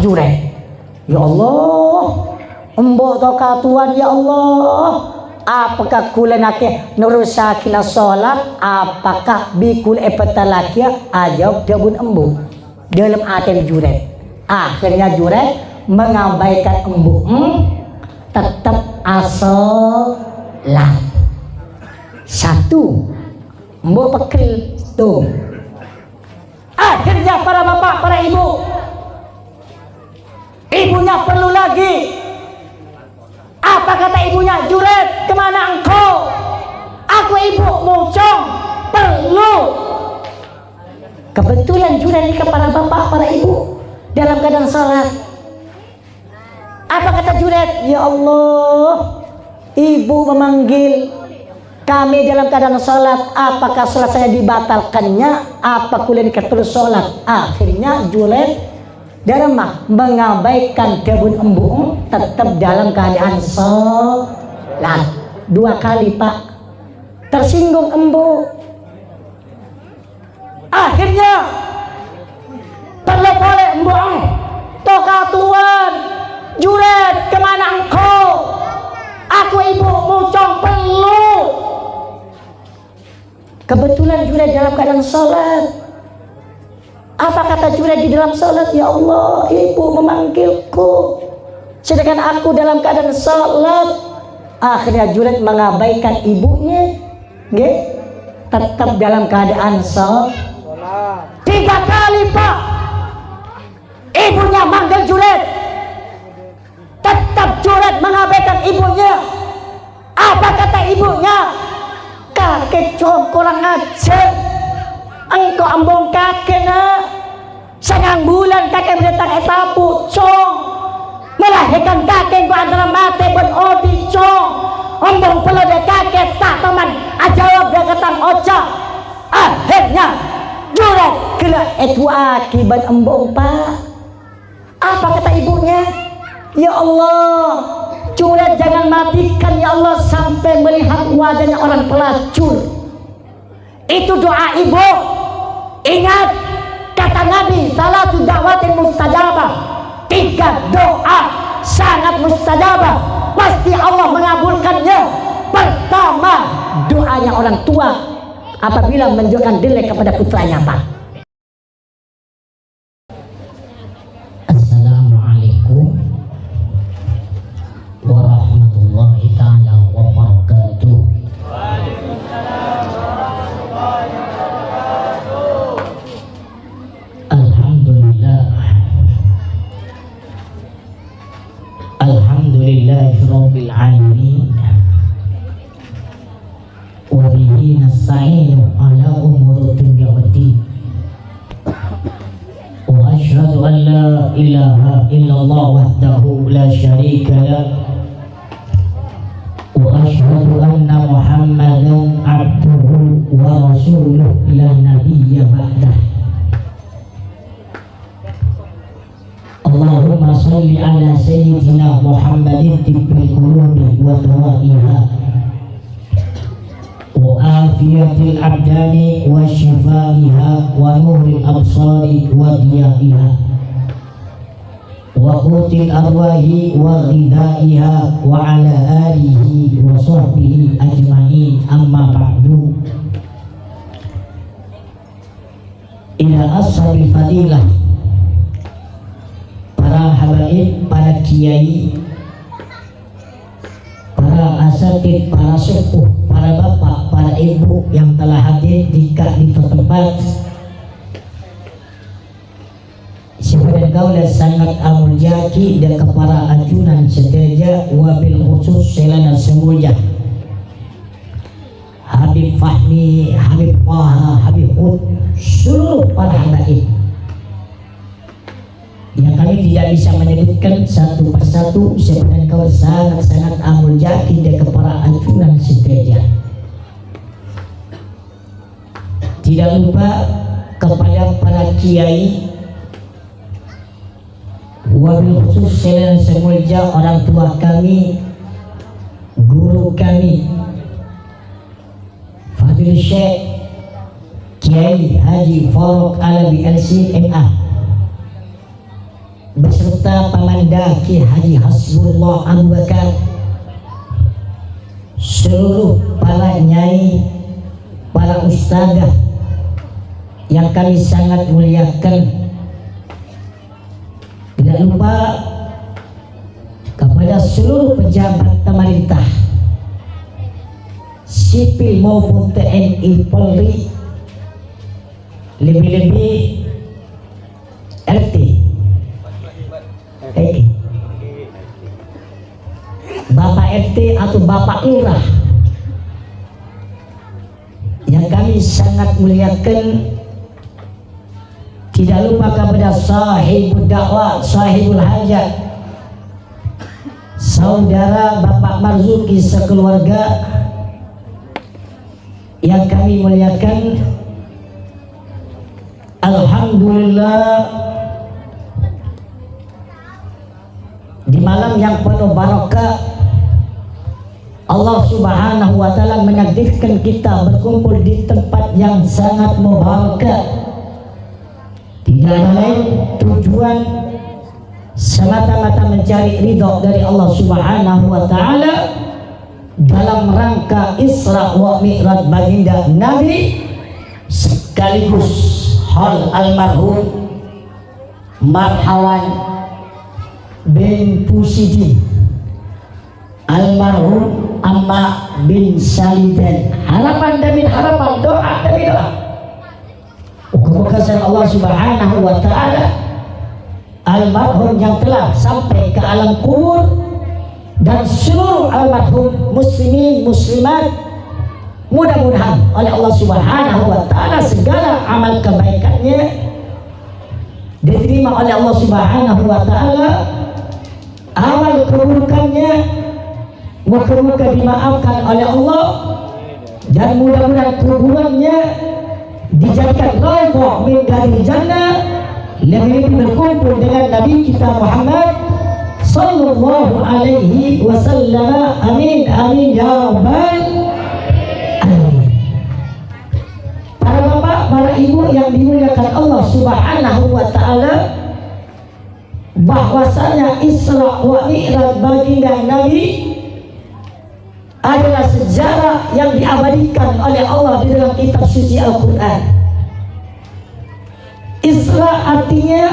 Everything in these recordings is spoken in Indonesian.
juret. Ya Allah, embok toka tuan ya Allah, apakah kula nake nurusakina sholat, apakah bikul epetalakia ajab jabun embok dalam aten juret. Akhirnya juret mengabaikan embok, tetap asolat. Satu embok pekel tuh. Akhirnya para bapak, para ibu, ibunya perlu lagi. Apa kata ibunya? Juret, kemana engkau? Aku ibu mocong, perlu. Kebetulan juret ini para bapak, para ibu dalam keadaan salat. Apa kata juret? Ya Allah, ibu memanggil kami dalam keadaan sholat, apakah sholat saya dibatalkannya? Apa kuliah terus sholat? Akhirnya juret dalam mengabaikan kebun embung, tetap dalam keadaan sholat. 2 kali Pak, tersinggung embu. Akhirnya terlepole embung, toka tuan, juret, kemana engkau? Aku ibu mucong, perlu. Kebetulan juret dalam keadaan sholat. Apa kata juret di dalam sholat? Ya Allah, ibu memanggilku, sedangkan aku dalam keadaan sholat. Akhirnya juret mengabaikan ibunya, tetap dalam keadaan sholat. 3 kali Pak, ibunya manggil juret, tetap juret mengabaikan ibunya. Apa kata ibunya? Kakek cong kurang ajar, engkau ambong kakek nak, 9 bulan kakek berdatang etapu cong, melahirkan kakek gua antara mati pun odi cong, ambong pula dia kakek tak teman ajawab dia ketang oca. Akhirnya juret kena itu akibat ambong Pak. Apa kata ibunya? Ya Allah, juret jangan matikan ya Allah sampai melihat wajahnya orang pelacur. Itu doa ibu. Ingat kata Nabi, salatu da'watin mustajabah, 3 doa sangat mustajabah, pasti Allah mengabulkannya. Pertama, doanya orang tua apabila menunjukkan dilek kepada putranya Pak. Assalamualaikum warahmatullahi ta'ala wabarakatuh. Waalaikumsalam warahmatullahi wabarakatuh. Alhamdulillah, alhamdulillahirabbil alamin, wa bihi nasta'inu ala umuri dunya waddin. Wa asyhadu an la ilaha illallah wahdahu la syarika lah, wa asyhadu anna Muhammadan abduhu wa rasuluh la nabiyya ba'dah. Allahumma salli ala sayyidina Muhammadin tibbil qulubi wa dawaiha wa afiyatil abdani wa shifaiha wa nuril absari wa diyaiha wa qutil arwahi wa ghidaiha wa ala alihi wa sahbihi ajma'in, amma ba'du. Ila ashabil fadilah, para habaib, para kiai, para asatid, para sepuh, para bapak, para ibu yang telah hadir di tempat. Sebenarnya kaulah sangat amuljaki dan kepada ajunan seteja wabil khusus selana semulja Habib Fahmi, Habib Taha, Habib Hud, seluruh para habaib yang kami tidak bisa menyebutkan satu persatu. Sebenarnya kau sangat amuljaki dan kepada ajunan seteja. Tidak lupa kepada para kiai, wabil khusus selain semulja orang tua kami, guru kami Fadil Syekh Kiai Haji Farouk Alawi LC MA, beserta Pamanda Ki Haji Hasbullah Abu Bakar, seluruh para nyai, para ustadzah yang kami sangat muliakan. Tidak lupa kepada seluruh pejabat pemerintah, sipil maupun TNI Polri, lebih-lebih RT, Bapak RT atau Bapak Lurah yang kami sangat muliakan. Tidak lupa kepada sahibul dakwah, sahibul hajat, saudara Bapak Marzuki sekeluarga yang kami muliakan. Alhamdulillah, di malam yang penuh barakah, Allah Subhanahu wa Ta'ala menakdirkan kita berkumpul di tempat yang sangat mubarakah. Tidak ada lain tujuan semata-mata mencari ridho dari Allah Subhanahu wa Ta'ala dalam rangka Isra wa Mi'raj baginda Nabi, sekaligus hal almarhum Marhawan bin Pusidi, almarhum Amma bin Salidan. Harapan demi harapan, doa demi doa. Kemukasan Allah Subhanahu wa Ta'ala almarhum yang telah sampai ke alam kubur, dan seluruh almarhum muslimin muslimat, mudah-mudahan oleh Allah Subhanahu wa Ta'ala segala amal kebaikannya diterima oleh Allah Subhanahu wa Ta'ala, amal keburukannya moga-moga dimaafkan oleh Allah, dan mudah-mudahan kuburannya dijadikan raudhah min dari jannah, lebih berkumpul dengan Nabi kita Muhammad sallallahu alaihi wasallam. Amin amin ya rabbal alamin. Para bapak, para ibu yang dimuliakan Allah Subhanahu wa Ta'ala, bahwasanya Isra wa Mi'raj baginda Nabi adalah sejarah yang diabadikan oleh Allah di dalam kitab suci Al-Quran. Isra artinya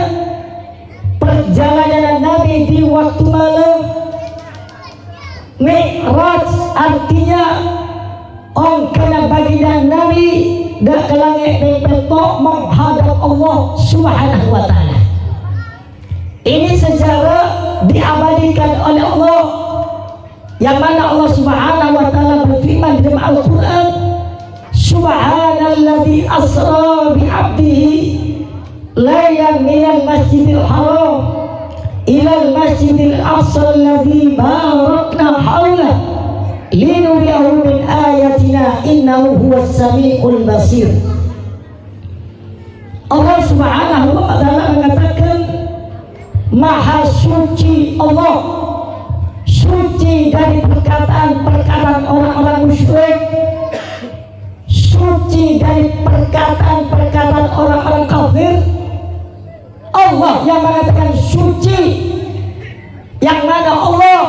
perjalanan Nabi di waktu malam. Mi'raj artinya ongkana baginda Nabi dan ke langit dan bentuk menghadap Allah Subhanahu wa Ta'ala. Ini sejarah diabadikan oleh Allah, yang mana Allah Subhanahu wa Ta'ala berfirman dalam Al-Quran, Subhanalladzi asra bi'abdihi laylan minal masjidil haram ilal masjidil aqsa alladzi barakna hawlah linuriyahu min ayatina innahu huwas sami'ul basir. Allah Subhanahu wa Ta'ala mengatakan, Maha suci Allah, suci dari perkataan-perkataan orang-orang musyrik, suci dari perkataan-perkataan orang-orang kafir. Allah yang mengatakan suci, yang mana Allah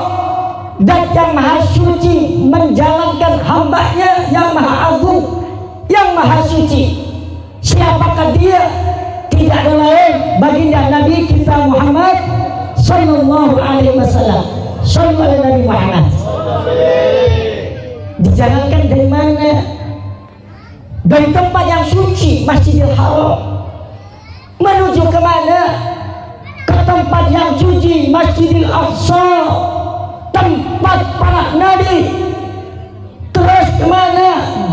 dan yang maha suci menjalankan hambanya yang maha agung, yang maha suci. Siapakah dia? Tidak ada lain baginda Nabi kita Muhammad sallallahu alaihi wasallam. Sallallahu alaihi Nabi Muhammad. Dijalankan dari mana? Dari tempat yang suci, Masjidil Haram. Menuju ke mana? Ke tempat yang suci, Masjidil Aqsa, tempat para nabi. Terus kemana?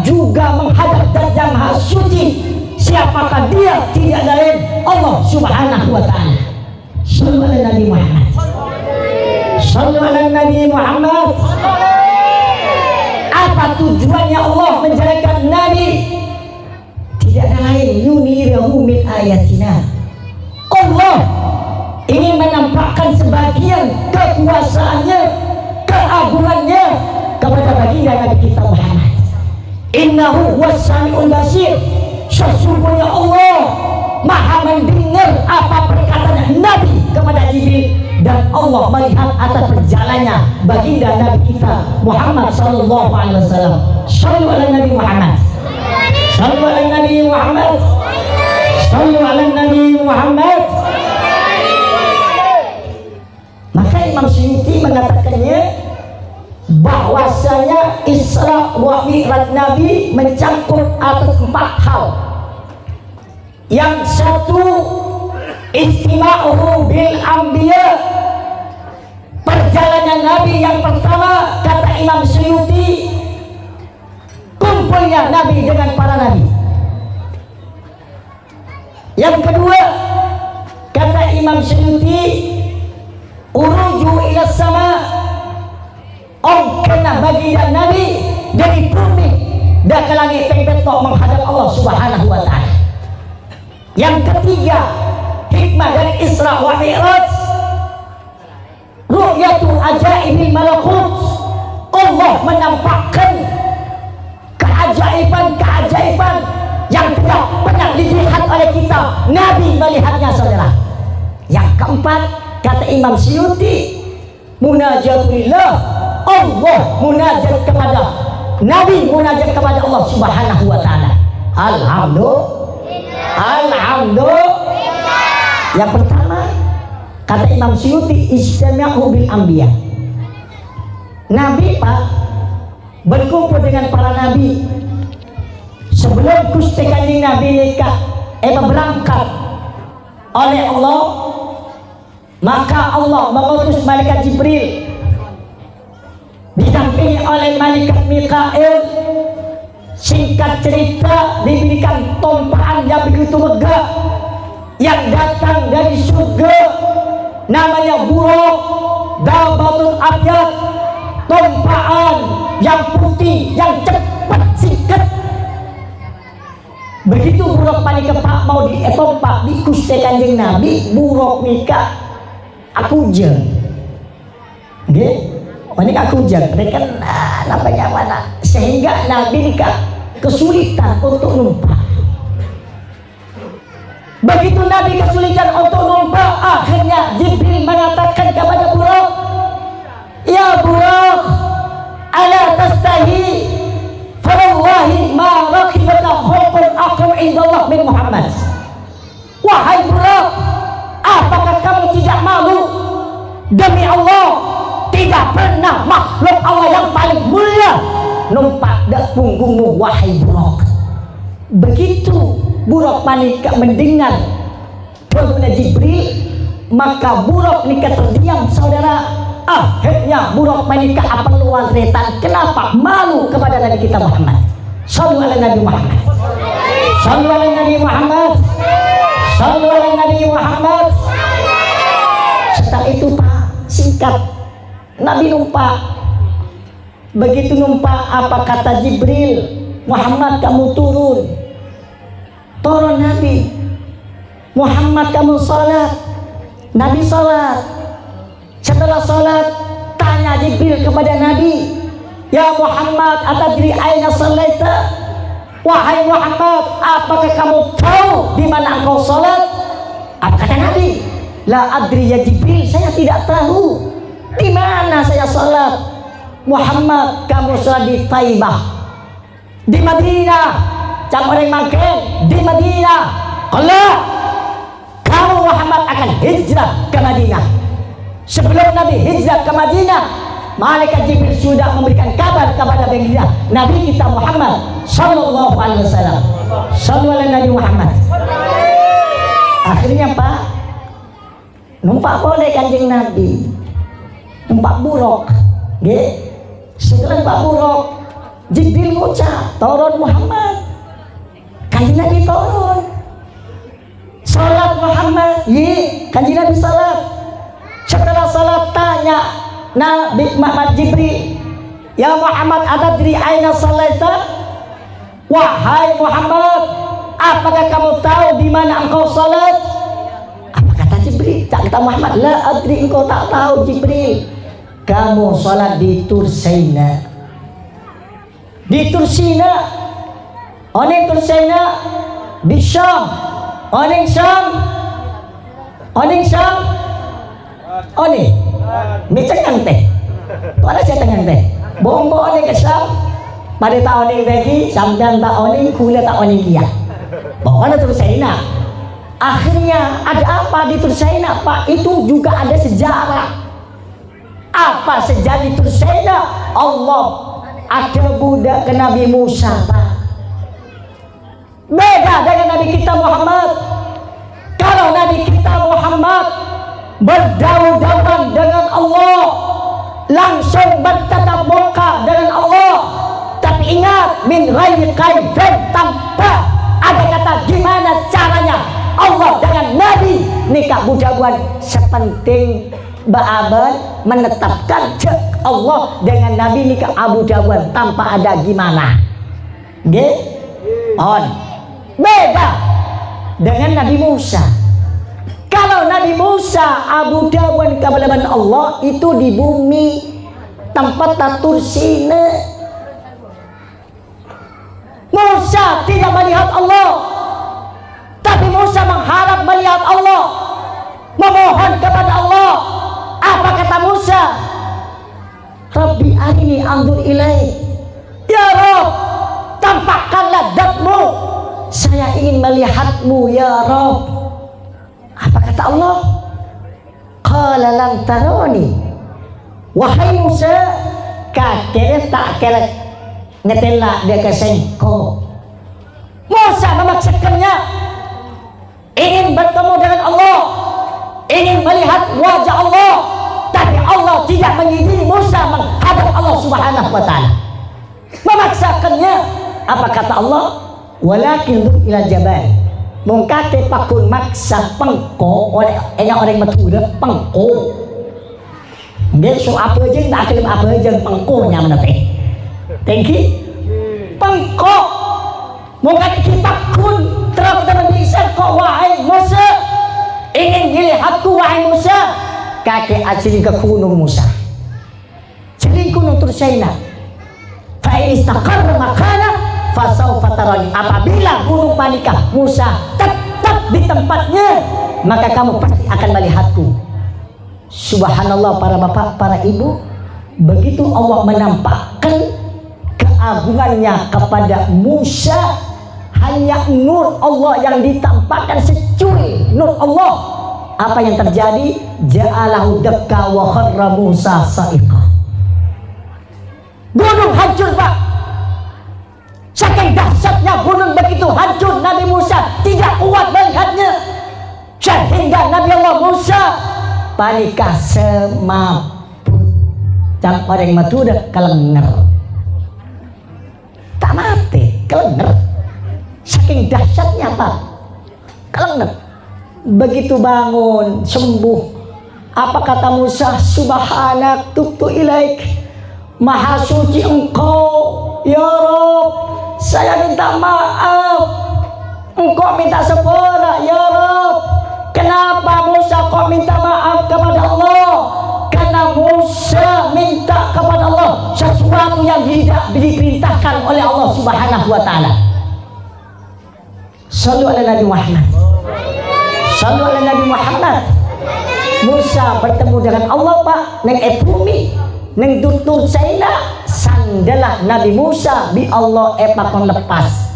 Juga menghadap zat yang maha suci. Siapakah dia? Tidak lain Allah Subhanahu wa Ta'ala. Sallallahu alaihi Nabi Muhammad. Sallallahu alaihi Nabi Muhammad. Apa tujuannya Allah menjadikan Nabi? Tidak ada lain, yunirahu min ayatina. Allah ingin menampakkan sebagian kekuasaannya, keagungannya kepada baginda Nabi kita Muhammad. Innahu was-sami'ul basir. Sesungguhnya Allah maha mendengar apa perkataan Nabi kepada Jibril, dan Allah melihat atas perjalanannya baginda Nabi kita Muhammad sallallahu alaihi wasallam. Shallu ala Nabi Muhammad. Shallu ala Nabi Muhammad. Shallu ala Nabi Muhammad. Maka Imam Suyuti mengatakannya bahwasanya Isra wa Mi'raj Nabi mencakup atas 4 hal. Yang satu, istima'uhu bil anbiya, perjalanan Nabi yang pertama, kata Imam Suyuti, kumpulnya Nabi dengan para nabi. Yang kedua, kata Imam Suyuti, uruju ila sama, kena baginda Nabi dari bumi dan ke langit pengbetok menghadap Allah Subhanahu wa ta'ala. Yang ketiga, hikmah dari Isra wa Mi'raj, ru'yatu ajaibil malakut, Allah menampakkan keajaiban-keajaiban yang tidak pernah dilihat oleh kita. Nabi melihatnya, saudara. Yang keempat, kata Imam Suyuti, munajatulillah, Allah munajat kepada Nabi, munajat kepada Allah Subhanahu wa ta'ala. Alhamdulillah. Yang pertama, kata Imam Suyuti, istima'u bil anbiya. Nabi, Pak, berkumpul dengan para nabi. Sebelum Gusti Kanjeng Nabi berangkat oleh Allah, maka Allah mengutus malaikat Jibril didampingi oleh malaikat Mikail. Singkat cerita, diberikan tompaan yang begitu megah yang datang dari surga, namanya buruk dabatul abyad, tompaan yang putih yang cepat singkat. Begitu buruk panika Pak mau ditompak di Gusti Kanjeng Nabi, buruk nika aku jeng nggih, panika aku jeng kan namanya mana, sehingga Nabi nika kesulitan untuk numpak. Begitu Nabi kesulitan untuk numpak, akhirnya Jibril mengatakan kepada Buraq, ya Buraq, ala tastahi, fawallahi ma raqibata khawfun akum indallah min Muhammad. Wahai Buraq, apakah kamu tidak malu? Demi Allah, tidak pernah makhluk Allah yang paling mulia numpak dak punggungmu, wahai Buraq. Begitu Buraq panika mendengar turunnya Jibril, maka Buraq nika terdiam, saudara. Akhirnya Buraq panika apa luar retan. Kenapa? Malu kepada Nabi kita Muhammad. Sallu ala Nabi Muhammad. Sallu ala Nabi Muhammad. Sallu ala Nabi Muhammad. Setelah itu Pak, singkat, Nabi numpak. Begitu numpak, apa kata Jibril? Muhammad, kamu turun. Turun Nabi. Muhammad, kamu salat. Nabi salat. Setelah salat, tanya Jibril kepada Nabi, ya Muhammad, atadri aina salaita? Wahai Muhammad, apakah kamu tahu di mana engkau salat? Apa kata Nabi? La adri ya Jibril, saya tidak tahu di mana saya salat. Muhammad, kamu salat di Taibah, di Madinah. Cak orang mangken di Madinah. Kalau kamu Muhammad akan hijrah ke Madinah. Sebelum Nabi hijrah ke Madinah, malaikat Jibril sudah memberikan kabar kepada baginda Nabi kita Muhammad sallallahu alaihi wasallam. Sallallahu alaihi Nabi Muhammad. Akhirnya Pak, numpak boleh Kanjeng Nabi, numpak Buraq, nggih. Setelah Pak Buraq, Jibril ngucap, turun Muhammad. Kanjeng Nabi turun. Salat Muhammad, ye, Kanjeng Nabi salat. Setelah salat tanya Nabi Muhammad Jibril, ya Muhammad, atadri aina salaita? Wahai Muhammad, apakah kamu tahu di mana engkau salat? Apa kata Jibril? Tak kata Muhammad, la adri, engkau tak tahu Jibril. Kamu salat di Tursaina. Di Tursina. Oning Tursaina di Syam. Oning Syam. Oning Syam. oni mi cengang teh pada saya cengang teh bombo oni kesam pada tahun ini lagi sampai tahun ini kuliah tahun ini dia bahwa terus saya akhirnya ada apa di Tursaina Pak? Itu juga ada sejarah. Apa sejarah di Tursaina? Allah ada budak ke Nabi Musa Pak. Beda dengan Nabi kita Muhammad. Kalau Nabi kita Muhammad berdaun-daunan dengan Allah, langsung bertatap muka dengan Allah. Tapi ingat, min ghairi kaifin, tanpa ada kata gimana caranya. Allah dengan Nabi nikah budawan sepenting baaban menetapkan Allah dengan Nabi nikah Abu Dawan tanpa ada gimana. Nggih? On. Beda dengan Nabi Musa. Kalau Nabi Musa Abu Dawan kabalaban Allah itu di bumi tempat tatur sine. Musa tidak melihat Allah. Tapi Musa mengharap melihat Allah, memohon kepada Allah. Apa kata Musa? Rabbi arini anzur ilaik. Ya Rabb, tampakkanlah zatmu. Saya ingin melihatmu ya Rabb. Apa kata Allah? Qala lam tarani. Wahai Musa, kakek tak kelak ngetela dia kesengko. Musa memaksakannya ingin bertemu dengan Allah, ingin melihat wajah Allah, tapi Allah tidak mengizinkan Musa menghadap Allah Subhanahu wa taala. Memaksakannya. Apa kata Allah? Walakin ila jabal. Mungkate pakun maksa pengko oleh orang Madura pengko. Dia so apa aja tak kelem apa aja pengkonya mana teh. Thank you. Pengko. Mungkate pakun terang-terang bisa kok wahai Musa, ingin dilihatku wahai Musa. Kakek asli ke gunung Musa, jadi gunung Tursaina. Fa in istaqarra makana fasawfa tarani. Apabila gunung Panika Musa tetap di tempatnya, maka kamu pasti akan melihatku. Subhanallah para bapak, para ibu, begitu Allah menampakkan keagungannya kepada Musa, hanya nur Allah yang ditampakkan securi nur Allah. Apa yang terjadi? Ja'alahu dakka wa kharra Musa sa'iqa. Gunung hancur Pak. Saking dahsyatnya gunung begitu hancur, Nabi Musa tidak kuat melihatnya. Sehingga Nabi Allah Musa panika semaput. Dan orang Madura kelenger. Tak mati, kelenger. Saking dahsyatnya Pak, kelenger. Begitu bangun sembuh, apa kata Musa? Subhanak tubtu ilaik, maha suci engkau ya Rabb, saya minta maaf. Engkau minta sepura ya Rabb. Kenapa Musa kok minta maaf kepada Allah? Karena Musa minta kepada Allah sesuatu yang tidak diperintahkan oleh Allah Subhanahu wa taala. Sallu ala Nabi Muhammad. Sallu ala Nabi Muhammad. Musa bertemu dengan Allah Pak neng bumi neng Tursaina. Sandalah Nabi Musa bi Allah pakon lepas.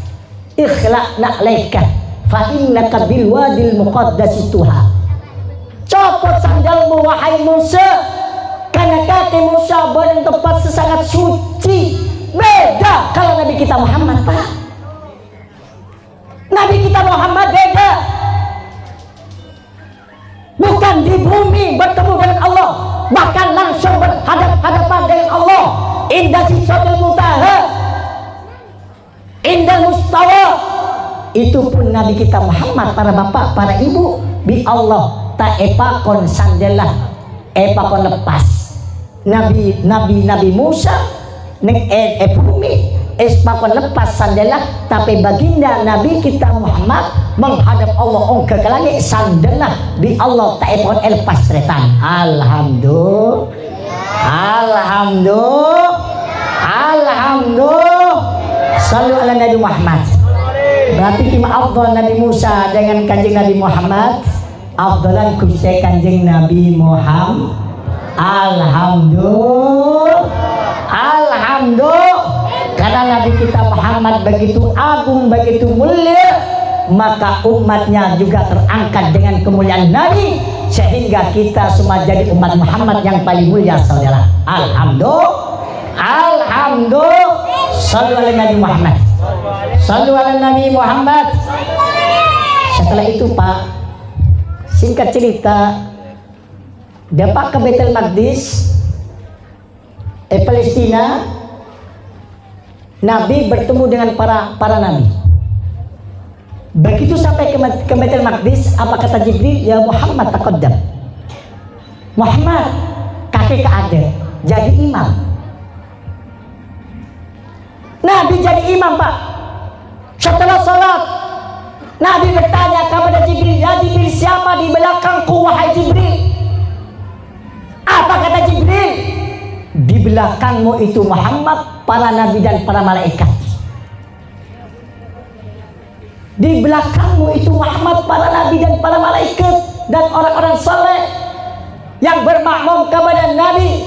Ikhlaq na'laika fa innaka bil wadil muqaddas tuha. Copot sandalmu wahai Musa, karena kaki Musa berada tempat sesangat suci. Beda kalau Nabi kita Muhammad Pak. Nabi kita Muhammad beda. Bukan di bumi bertemu dengan Allah, bahkan langsung berhadap-hadapan dengan Allah. Indah sidratil muntaha, indah mustawa. Itu pun Nabi kita Muhammad, para bapak, para ibu, bi Allah tak epakon sandalah, epakon lepas. Nabi Musa neng bumi pakon lepas sandalah, tapi baginda Nabi kita Muhammad menghadap Allah ongke ke langit sandalah bi Allah tak epakon lepas setan. Alhamdulillah. Sallu ala Nabi Muhammad. Berarti kima afdal Nabi Musa dengan kanjeng Nabi Muhammad. afdalan Gusti Kanjeng Nabi Muhammad. Alhamdulillah, karena Nabi kita Muhammad begitu agung, begitu mulia, maka umatnya juga terangkat dengan kemuliaan Nabi, sehingga kita semua jadi umat Muhammad yang paling mulia, saudara. Alhamdulillah, sallu ala Nabi Muhammad, sallu ala Nabi Muhammad. Setelah itu Pak, singkat cerita, dapat ke Baitul Maqdis, Palestina. Nabi bertemu dengan para nabi. Begitu sampai ke Baitul Maqdis, apa kata Jibril? Ya Muhammad taqaddam. Muhammad, kaki ke adik, jadi imam. Nabi jadi imam Pak. Setelah salat, Nabi bertanya kepada Jibril, ya Jibril, siapa di belakangku wahai Jibril? Apa kata Jibril? Di belakangmu itu Muhammad, para nabi dan para malaikat. Di belakangmu itu Muhammad, para nabi dan para malaikat dan orang-orang saleh yang bermakmum kepada Nabi.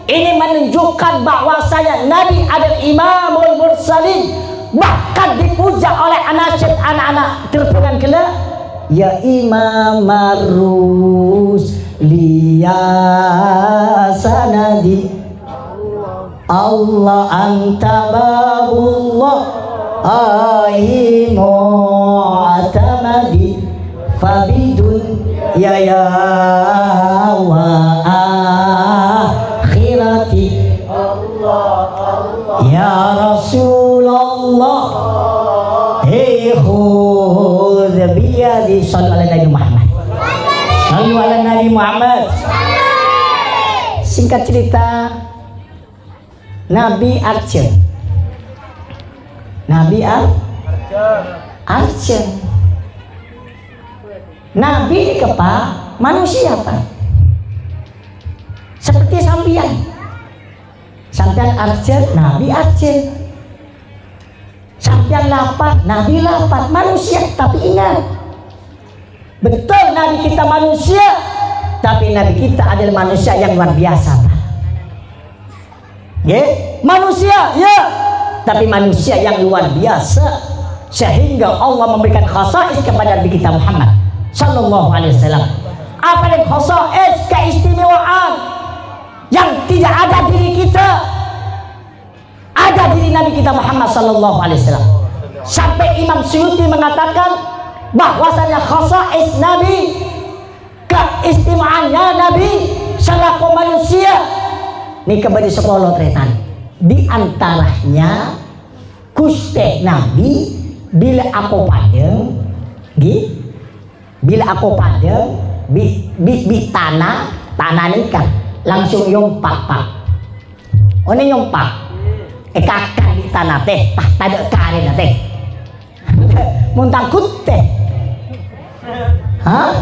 Ini menunjukkan bahwasanya Nabi adalah Imamul Mursalin, bahkan dipuja oleh anak-anak terpujian kelak. Ya Imam Marus liya sanadi Allah anta babullah aimu atamadi fabidun ya wa akhirati ya Rasulullah khudh biyadi. Sallu ala Nabi Muhammad, sallu ala Nabi Muhammad. Singkat cerita, Nabi Archer. Nabi Archer. Nabi ini Pak, manusia Pak. Seperti sampian. Sampian Archer, Nabi Archer. Sampian lapar, Nabi lapar. Manusia, tapi ingat, betul Nabi kita manusia, tapi Nabi kita adalah manusia yang luar biasa Pak. Ya, manusia, ya, tapi manusia yang luar biasa, sehingga Allah memberikan khasais kepada Nabi kita Muhammad sallallahu alaihi wasallam. Apa yang khasais, keistimewaan yang tidak ada diri kita, ada diri Nabi kita Muhammad sallallahu alaihi wasallam. Sampai Imam Suyuti mengatakan bahwasanya khasais Nabi, keistimewaannya Nabi selaku manusia ini kembali sekolah tretan. Di antaranya Gusti Nabi bila aku padeng, bila aku padeng di tanah nikah langsung yompak Pak. Ini yompak. Kakak di tanah teh, tak ada karin teh. Muntangkut teh. Hah?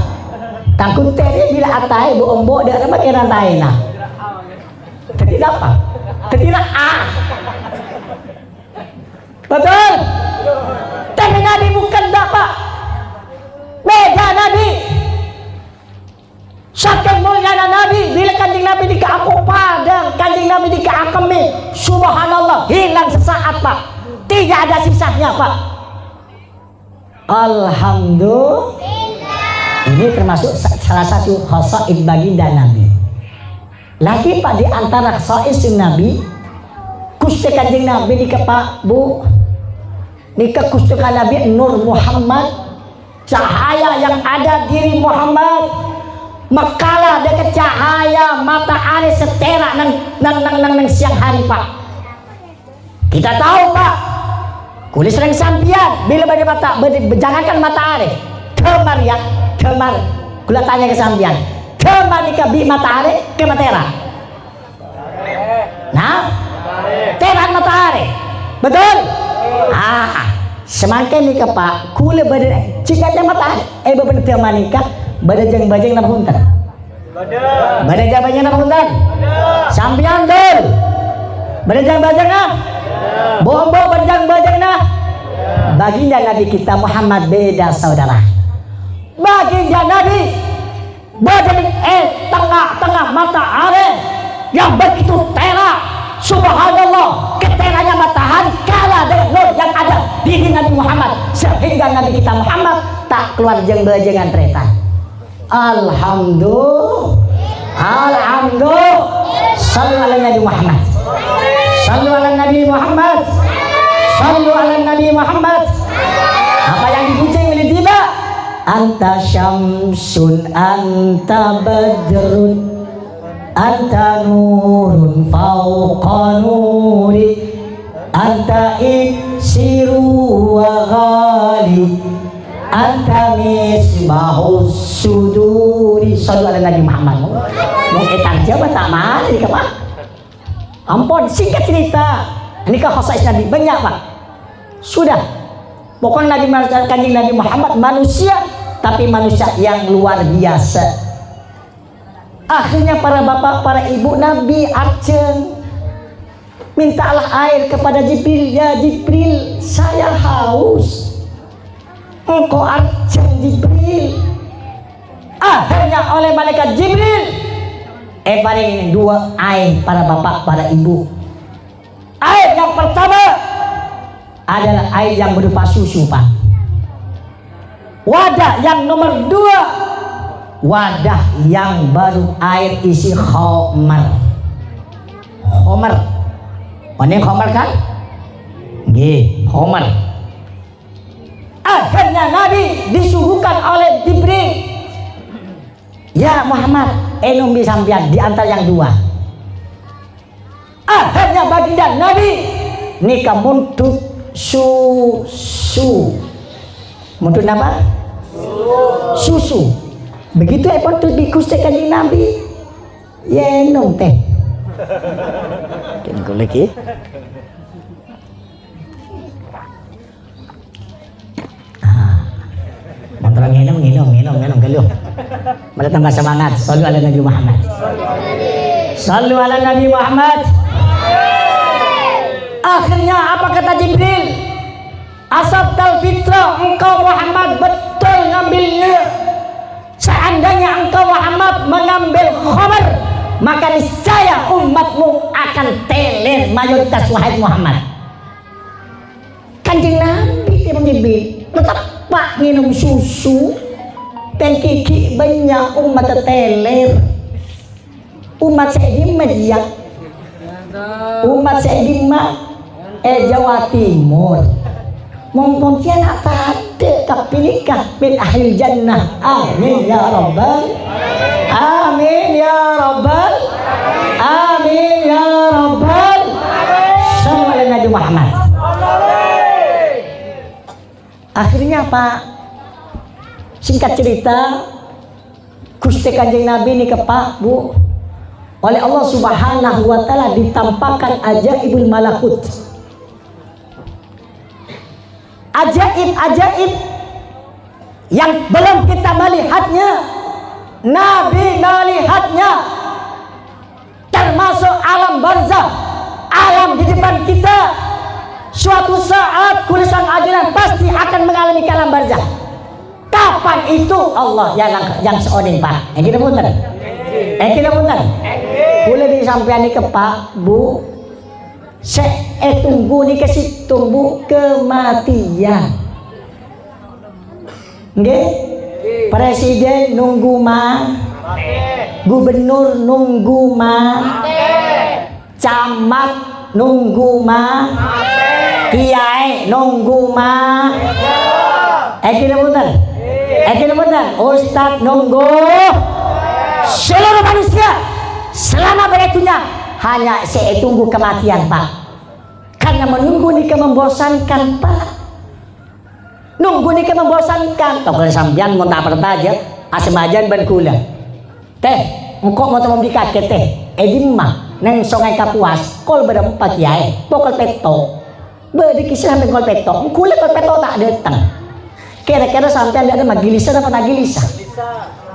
Tangkut teh bila atai bu ombo dia apa kira atai nah. Tidak apa? Tidak betul. Tapi Nabi bukan Pak. Beda Nabi. Saking mulia Nabi, bila kanjeng Nabi di aku padang, kanjeng Nabi di akemi, subhanallah, hilang sesaat Pak. Tidak ada sisanya Pak. Alhamdulillah. Ini termasuk salah satu khasaid baginda Nabi. Lagi Pak, di antara khasais Nabi, Gusti kanjeng Nabi di Pak Bu, nikah Gusti Nabi Nur Muhammad, cahaya yang ada diri Muhammad, mekala dekat cahaya matahari setera nang siang hari Pak. Kita tahu Pak, kulit sering sampian bila pada mata jangankan matahari, temar ya, temar. Kula tanya ke sampian, temar nikah bi matahari ke matera. Nah, teran matahari, betul? Semakin nikah Pak, kula pada jika matahari, beberapa temar nikah. Badajang bajang nama punten. Badajang bajang nama punten. Sampian dul. Badajang bajang nah. Bombo badajang bajang nah. Baginda Nabi kita Muhammad beda saudara. Baginda Nabi Berjalan tengah-tengah matahari yang begitu terang. Subhanallah, keterangnya matahari kalah dengan nur yang ada di diri Nabi Muhammad, sehingga Nabi kita Muhammad tak keluar jeng-bejengan tretan. Alhamdulillah. Sallu ala Nabi Muhammad. Sallu ala Nabi Muhammad. Sallu ala Nabi Muhammad. Apa yang dipuji oleh dia? Anta syamsun, anta badrun, anta nurun fauqa nuri, anta iksiru wa ghali, anta misbahus suduri. Sallu ala Nabi Muhammad. Mau etan siapa tak mari ke Pak? Ampun, singkat cerita. Ini kan khasais Nabi banyak Pak. Sudah. Pokoknya Kanjeng Nabi Muhammad manusia, tapi manusia yang luar biasa. Akhirnya para bapak, para ibu, Nabi Arjeng mintalah air kepada Jibril. Ya Jibril, saya haus. Engkau Arjeng Jibril. Akhirnya oleh malaikat Jibril paling dua air para bapak, para ibu. Air yang pertama adalah air yang berupa susu Pak. Wadah yang nomor dua, wadah yang baru air isi khamar. Khamar, mana khamar kan? Nggih, khamar. Akhirnya Nabi disuguhkan oleh Jibril. Ya Muhammad, enumbi sampean di antara yang dua. Akhirnya baginda Nabi nikah muntut susu. Muntut apa? Susu. Begitu muntut dikusti Kanjeng Nabi. Ya enum teh. Tengok lagi. Motor nginum kalau. Malah tambah semangat. Sallu ala Nabi Muhammad. Sallu ala Nabi Muhammad. Akhirnya apa kata Jibril? Asabtal fitrah, engkau Muhammad betul ngambilnya. Seandainya engkau Muhammad mengambil khamar, maka niscaya umatmu akan teler mayoritas wahai Muhammad. Kanjeng Nabi Jibril tetap Pak minum susu, tengkiki banyak umat teler. Umat saya di Media, umat saya di Jawa Timur. Mumpung tiada tade tapi nikah bil ahli jannah. Amin ya rabbal. Amin ya rabbal. Amin ya rabbal. Sallallahu alaihi Nabi Muhammad. Akhirnya Pak, singkat cerita, Gusti Kanjeng Nabi ini Pak Bu, oleh Allah Subhanahu wa taala ditampakkan ajaibul malakut. Ajaib-ajaib yang belum kita melihatnya, Nabi melihatnya, termasuk alam barzah, alam di depan kita. Suatu saat kulisan ajaran pasti akan mengalami alam barzah. Kapan itu? Allah yang seodin Pak. Kita punten. Kita punten. Boleh disampaikan ke Pak Bu. Tunggu nih kasih tunggu kematian. Nggih? Presiden nunggu gubernur nunggu camat nunggu kiai nunggu kita punten. Ustaz nunggu. Seluruh manusia selama beritunya hanya saya tunggu kematian Pak. Karena menunggu nikah membosankan Pak. Nunggu nikah membosankan. Tokol sampean mau tak aja asemajan ban kula. Teh, engkau mau temui kaget teh. Edimah neng Sungai Kapuas kol berempat kiai. Pokol peto. Beri kisah sampai kol peto. Kula kol peto tak datang. Kira-kira sampean ada magilisa apa tak gilisa?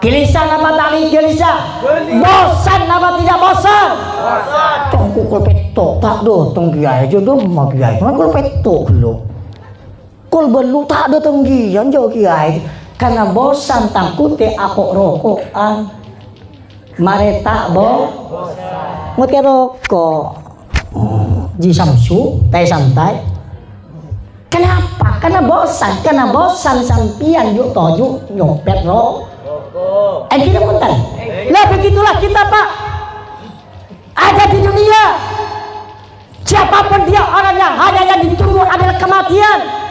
Gelisah apa tak gelisah? Bosan apa tidak bosan? Bosan. Tunggu kol peto tak do tong kiai jodoh mah kiai. Kol peto lo. Kol belu tak do tong kiai jo kiai. karena bosan tangkute aku rokokan. Mare tak bosan. Ngote rokok. Ji samsu, teh santai. Kenapa? Karena bosan sampian yuk toju nyopet rokok. Kita punten. Lah begitulah kita Pak. Ada di dunia. Siapapun dia orangnya hanya yang ditunggu adalah kematian.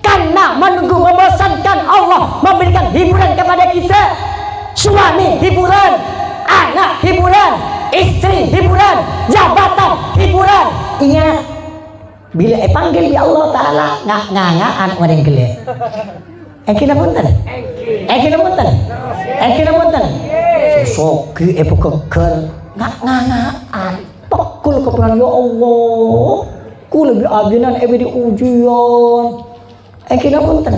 Karena menunggu membosankan Allah memberikan hiburan kepada kita. Suami hiburan, anak hiburan, istri hiburan, jabatan hiburan. Ingat, bila panggil ya Allah Ta'ala ngangaan orang gele. Kita punten. Kita punten. Soki keker ngangaan. Pakul kepengen ya Allah. Ku lebih agenan di ujian. Kita punten.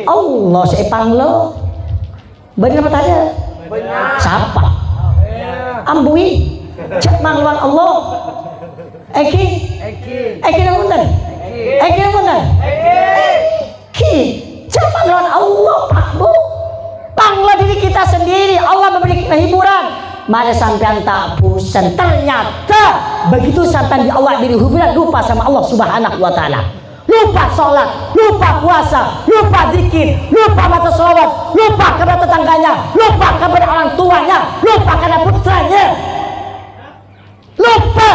Allah sepanglo. Benar apa tanya? Benar. Siapa? Ambui. Cek mangluan Allah. Eki punten. Cek mangluan Allah Pak Bu. Panglah diri kita sendiri. Allah memberi kita hiburan. Mari sampean tak bosan. Ternyata begitu sampean di Allah diri hiburan, lupa sama Allah Subhanahu wa Ta'ala. Lupa sholat, lupa puasa, lupa zikir, lupa baca sholawat, lupa kepada tetangganya, lupa kepada orang tuanya, lupa kepada putranya. Lupa.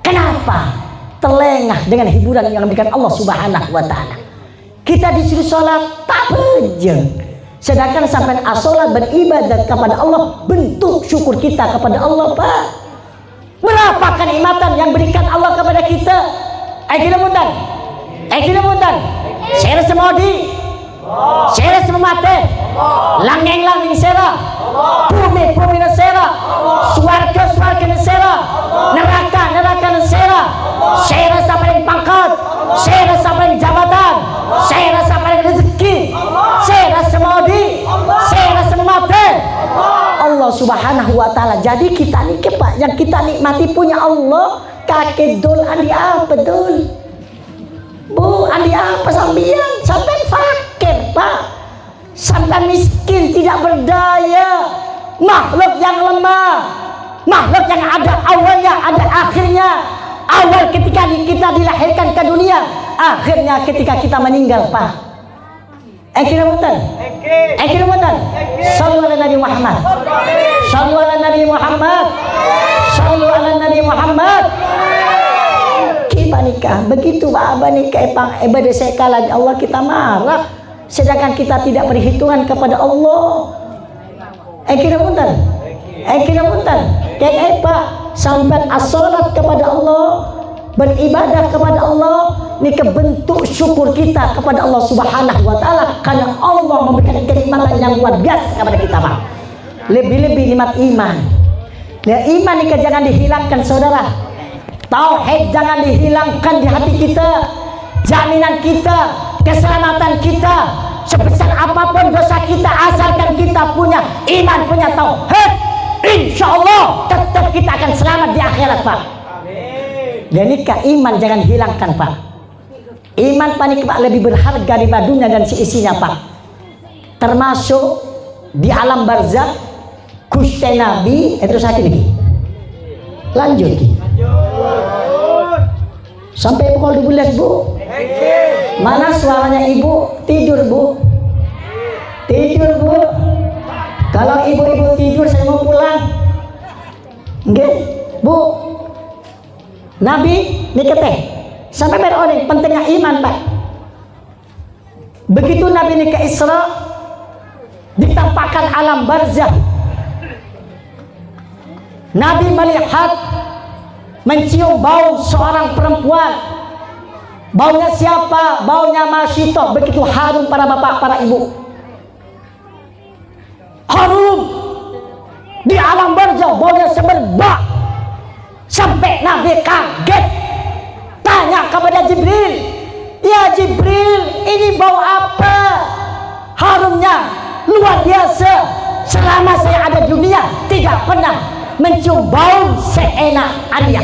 Kenapa? Terlengah dengan hiburan yang diberikan Allah Subhanahu wa Ta'ala. Kita disuruh sholat tak bejeng. Sedangkan sampai sholat beribadah kepada Allah, bentuk syukur kita kepada Allah Pak. Berapa kenikmatan yang berikan Allah kepada kita? Kita muntan. Sera semodi. Sera semate. Langeng sera. Bumi sera. Swarga sera. Neraka sera. Sera sampai pangkat. Sera sampai jabatan. Sera sampai rezeki. Sera semodi. Sera semate. Allah Subhanahu wa Ta'ala. Jadi kita nih Pak, yang kita nikmati punya Allah. Kakek dul andi apa dul? Bu andi apa sambian? Sampai fakir Pak. Sampai miskin tidak berdaya. Makhluk yang lemah. Makhluk yang ada awalnya ada akhirnya. Awal ketika kita dilahirkan ke dunia, akhirnya ketika kita meninggal Pak. Kita punten. Sallu ala Nabi Muhammad. Sallu ala Nabi Muhammad. Sallu ala Nabi Muhammad. Kita nikah begitu Abah nikah ibadah sekali Allah kita marah, sedangkan kita tidak perhitungan kepada Allah. Kita punten. Kayak Pak sampai as-salat kepada Allah, beribadah kepada Allah, ini kebentuk syukur kita kepada Allah Subhanahu wa Ta'ala karena Allah memberikan kenikmatan yang luar biasa kepada kita Pak. Lebih-lebih nikmat iman. Nah, iman ini jangan dihilangkan saudara. Tauhid jangan dihilangkan di hati kita. Jaminan kita, keselamatan kita, sebesar apapun dosa kita, asalkan kita punya iman, punya tauhid, insya Allah tetap kita akan selamat di akhirat Pak. Dan nikah iman jangan hilangkan Pak. Iman Pak lebih berharga daripada dunia dan seisinya Pak. Termasuk di alam barzakh Gusti Nabi itu satu lagi. Lanjut. Sampai pukul 12 Bu. Mana suaranya Ibu? Tidur Bu. Tidur Bu. Kalau ibu-ibu tidur saya mau pulang. Nggih, Bu. Nabi nikah teh sampai berorang pentingnya iman Pak. Begitu Nabi nikah Isra ditampakkan alam barzakh. Nabi melihat mencium bau seorang perempuan. Baunya siapa? Baunya Masyitoh. Begitu harum para bapak, para ibu. Harum di alam barzakh, baunya semerbak. Sampai Nabi kaget, tanya kepada Jibril, ya Jibril, ini bau apa? Harumnya luar biasa. Selama saya ada di dunia tidak pernah mencium bau seenak Arya.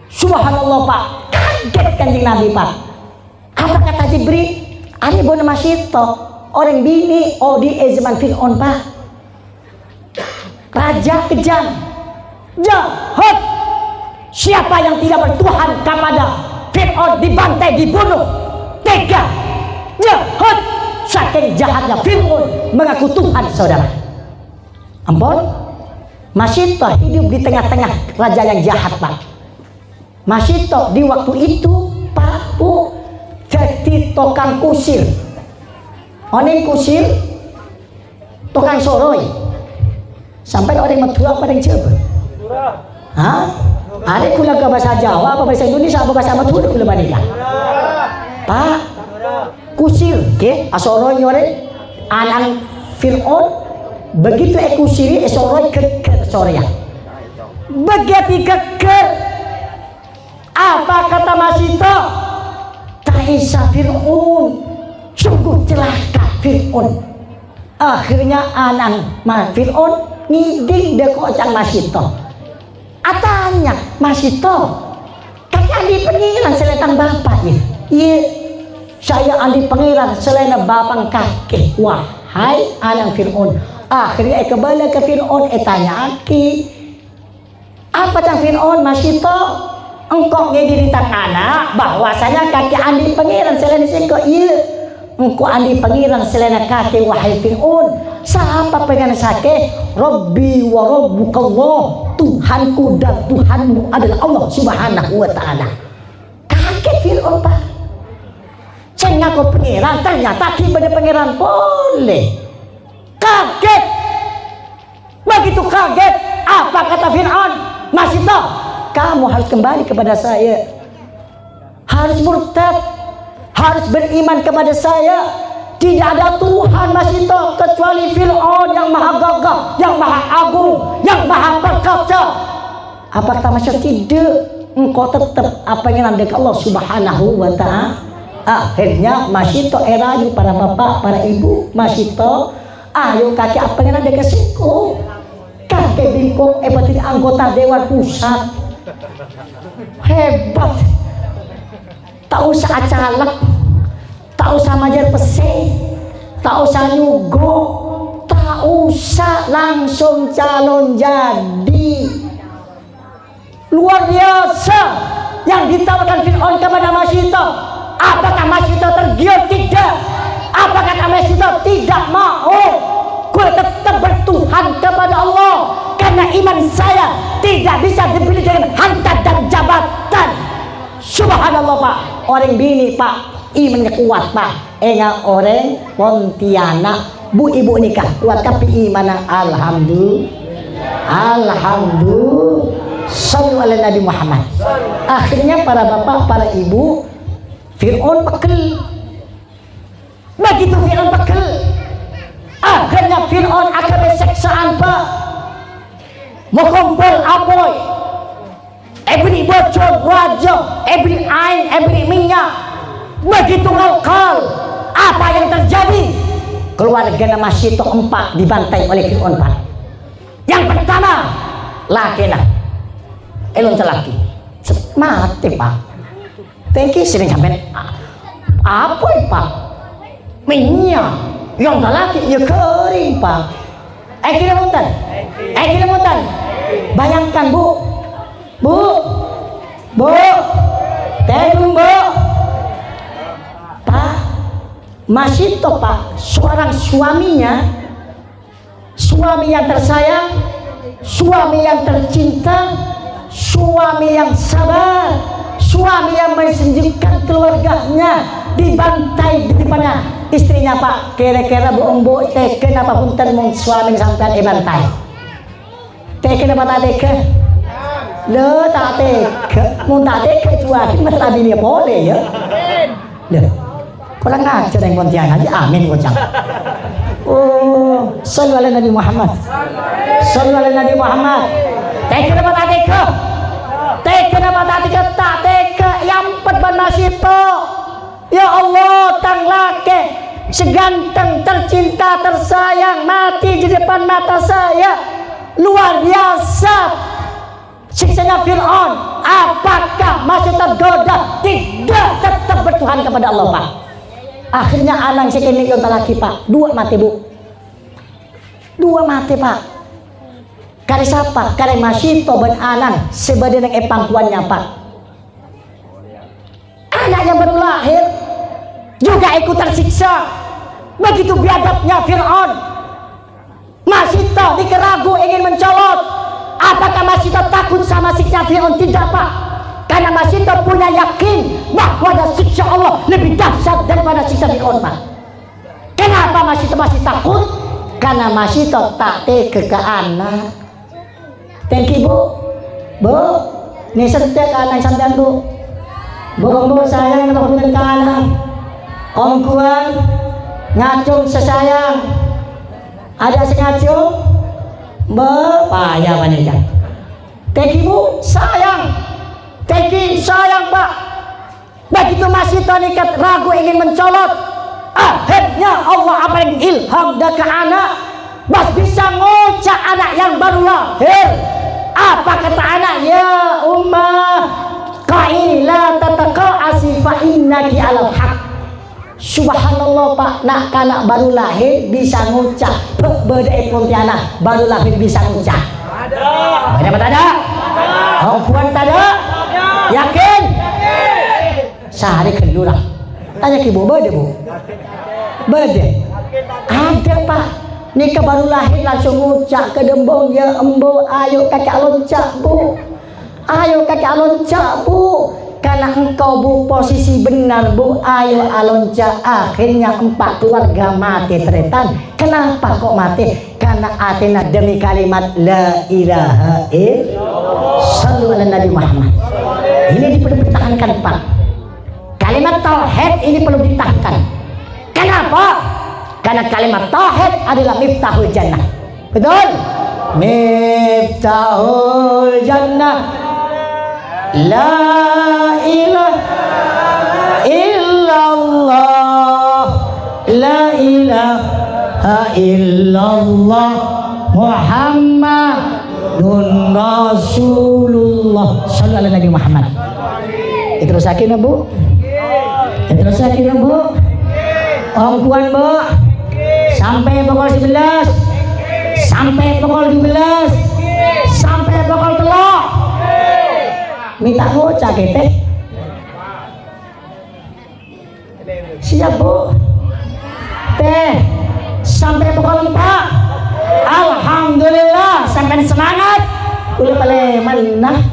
Subhanallah Pak, kaget Kanjeng Nabi Pak. Apa kata Jibril? Ani bona Masito, orang bini di zaman Fir'aun Pak. Raja kejam, jahat. Siapa yang tidak bertuhan kepada Fir'aun dibantai, dibunuh. Tega, jahat. Saking jahatnya Fir'aun mengaku Tuhan, saudara. Ampun, Masito hidup di tengah-tengah raja yang jahat Pak. Masito di waktu itu Pak Bu jadi tukang kusir. Oning kusir, tukang soroi. Sampai orang Madura pada yang coba. Hah? Ada kula ke bahasa Jawa, apa bahasa Indonesia, apa bahasa Madura kula bandingkan. Pak, kusir, ke? Asoroi nyore, anak Fir'aun. Begitu kusiri, asoroi keker soreya. Begitu keker, apa kata Masito? Taisa Fir'aun, sungguh celaka Fir'aun. Akhirnya anak Fir'aun ngiding dekocang Masito. Atanya Masito, kakek andi pengiran selain bapak ya. Iya, saya andi pengiran selain bapak kakek. Wahai anak Fir'aun. Akhirnya kembali ke Fir'aun, tanya aki, apa cang Fir'aun? Masito, engkau ngediri tak anak bahwasanya kakek andi pengiran selain singko. Iya, engkau andi pengiran selain kakek. Wahai Fir'aun, siapa pengen sakit? Rabbi wa rabbukallah, Tuhanku dan Tuhanmu adalah Allah Subhanahu wa ta'ala. Kaget Fir'aun Pak. Saya ngaku pengiran, ternyata kepada pengiran boleh. Kaget. Begitu kaget, apa kata Fir'aun? Masito, kamu harus kembali kepada saya. Harus murtad, harus beriman kepada saya. Tidak ada Tuhan Masito kecuali Fir'aun yang maha gagah, yang maha agung, yang maha perkasa. Apa kata Masito? Tidak, engkau tetap apa yang ada ke Allah Subhanahu wa ta'ala. Akhirnya Masito erayu para bapak, para ibu. Masito, ayo kakek apa yang ada ke siku. Kakek bingkong berarti anggota Dewan Pusat. Hebat. Tak usah acalek, tak usah majar pesing, tak usah nyugo, tak usah langsung calon jadi. Luar biasa yang ditawarkan Fir'aun kepada Masito. Apakah Masito tergiur? Tidak. Apakah Masito tidak mau? Gue tetap bertuhan kepada Allah karena iman saya tidak bisa dibeli dengan harta dan jabatan. Subhanallah Pak. Orang bini Pak, imannya kuat Pak. Enggak orang Pontianak, bu ibu nikah kuat tapi imannya alhamdulillah. Alhamdulillah. Sallu ala Nabi Muhammad. Akhirnya para bapak, para ibu, Fir'aun pekel. Begitu Fir'aun pekel, akhirnya Fir'aun akan seksaan Pak. Mau kumpul apoy, beri bocor wajah, beri air, beri minyak. Begitu ngakal, apa yang terjadi? Keluarga Masito 4 dibantai oleh Fir'aun Pak. Yang pertama, laki-laki, elon laki, mati Pak. Thank you sering sampai apa Pak? Minyak yang laki ya kering Pak. Kilometer, kilometer. Bayangkan bu, tengok bu, Pak Masito Pak, seorang suaminya, suami yang tersayang, suami yang tercinta, suami yang sabar, suami yang mensenjungkan keluarganya dibantai di depannya istrinya Pak. Kira-kira bu teken apa punten mong suami sampean bantai. Teken apa tak teken? Le tak teken, mong tak teken cuakin masa bini boleh ya. Le, kurang ajar yang Pontianak aja, amin kocang. Oh, sallu ala Nabi Muhammad. Sallu ala Nabi Muhammad. Teken apa tak teken? Teken apa tak teken? Tak teken, yang ban Masito. Ya Allah, tang laki seganteng, tercinta, tersayang mati di depan mata saya. Luar biasa siksanya Fir'aun. Apakah masih tergoda? Tidak, tetap bertuhan kepada Allah Pak. Akhirnya anang sekini yang laki pak, 2 mati bu, 2 mati pak. Kare siapa? Kare Masito ben anang sebagai pangkuannya pak. Anak yang baru lahir juga ikut tersiksa. Begitu biadabnya Fir'aun. Masito dikeragu ingin mencolot. Apakah Masito takut sama siksa Fir'aun? Tidak pak. Karena Masito punya yakin bahwa ada siksa Allah lebih dahsyat daripada siksa Fir'aun pak. Kenapa Masito masih takut? Karena Masito tak tega ke anak. Thank you bu. Bu, ini setek anak sampean bu. Bu sayang nama ke anak. Om kuan ngacung sesayang. Ada sengacung? Payah wanita. Thank you bu, sayang. Thank you, sayang pak. Begitu Masito nikat ragu ingin mencolot, akhirnya Allah apa ilham dah ke anak, bas bisa ngocak anak yang baru lahir. Apa kata anak? Ya ummah, qaila tataqa'asi fa innaki alal haq. Subhanallah pak, nak kanak baru lahir bisa ngucap. Bedai Pontianak baru lahir bisa ngucap. Ada apa ada? Oh puan ada? Yakin? Sehari kelurah. Tanya ke ibu, bede bu? Bede? Ada pak. Nikah baru lahir langsung ngucap ke dembong. Ya embo, ayo kakak loncak bu. Ayo kakak loncak bu. Karena engkau bu posisi benar bu. Ayo alonca. Akhirnya 4 keluarga mati teretan. Kenapa kok mati? Karena atina demi kalimat la ilaha illallah. Sallu ala Nabi Muhammad. Ini perlu ditahankan pak. Kalimat tauhid ini perlu ditahankan. Kenapa? Karena kalimat tauhid adalah miftahul jannah. Betul? Miftahul jannah. La ilaha illallah. La ilaha illallah. Muhammadun Rasulullah. Sallallahu alaihi Nabi Muhammad. Terus akhirnya bu. Terus akhirnya bu. Om kuan bu. Sampai pukul 11. Sampai pukul 12. Sampai pukul 3. Minta ngocak teh. Siap bu. Teh sampai pukul 4. Alhamdulillah sampai semangat. Kulit paling mana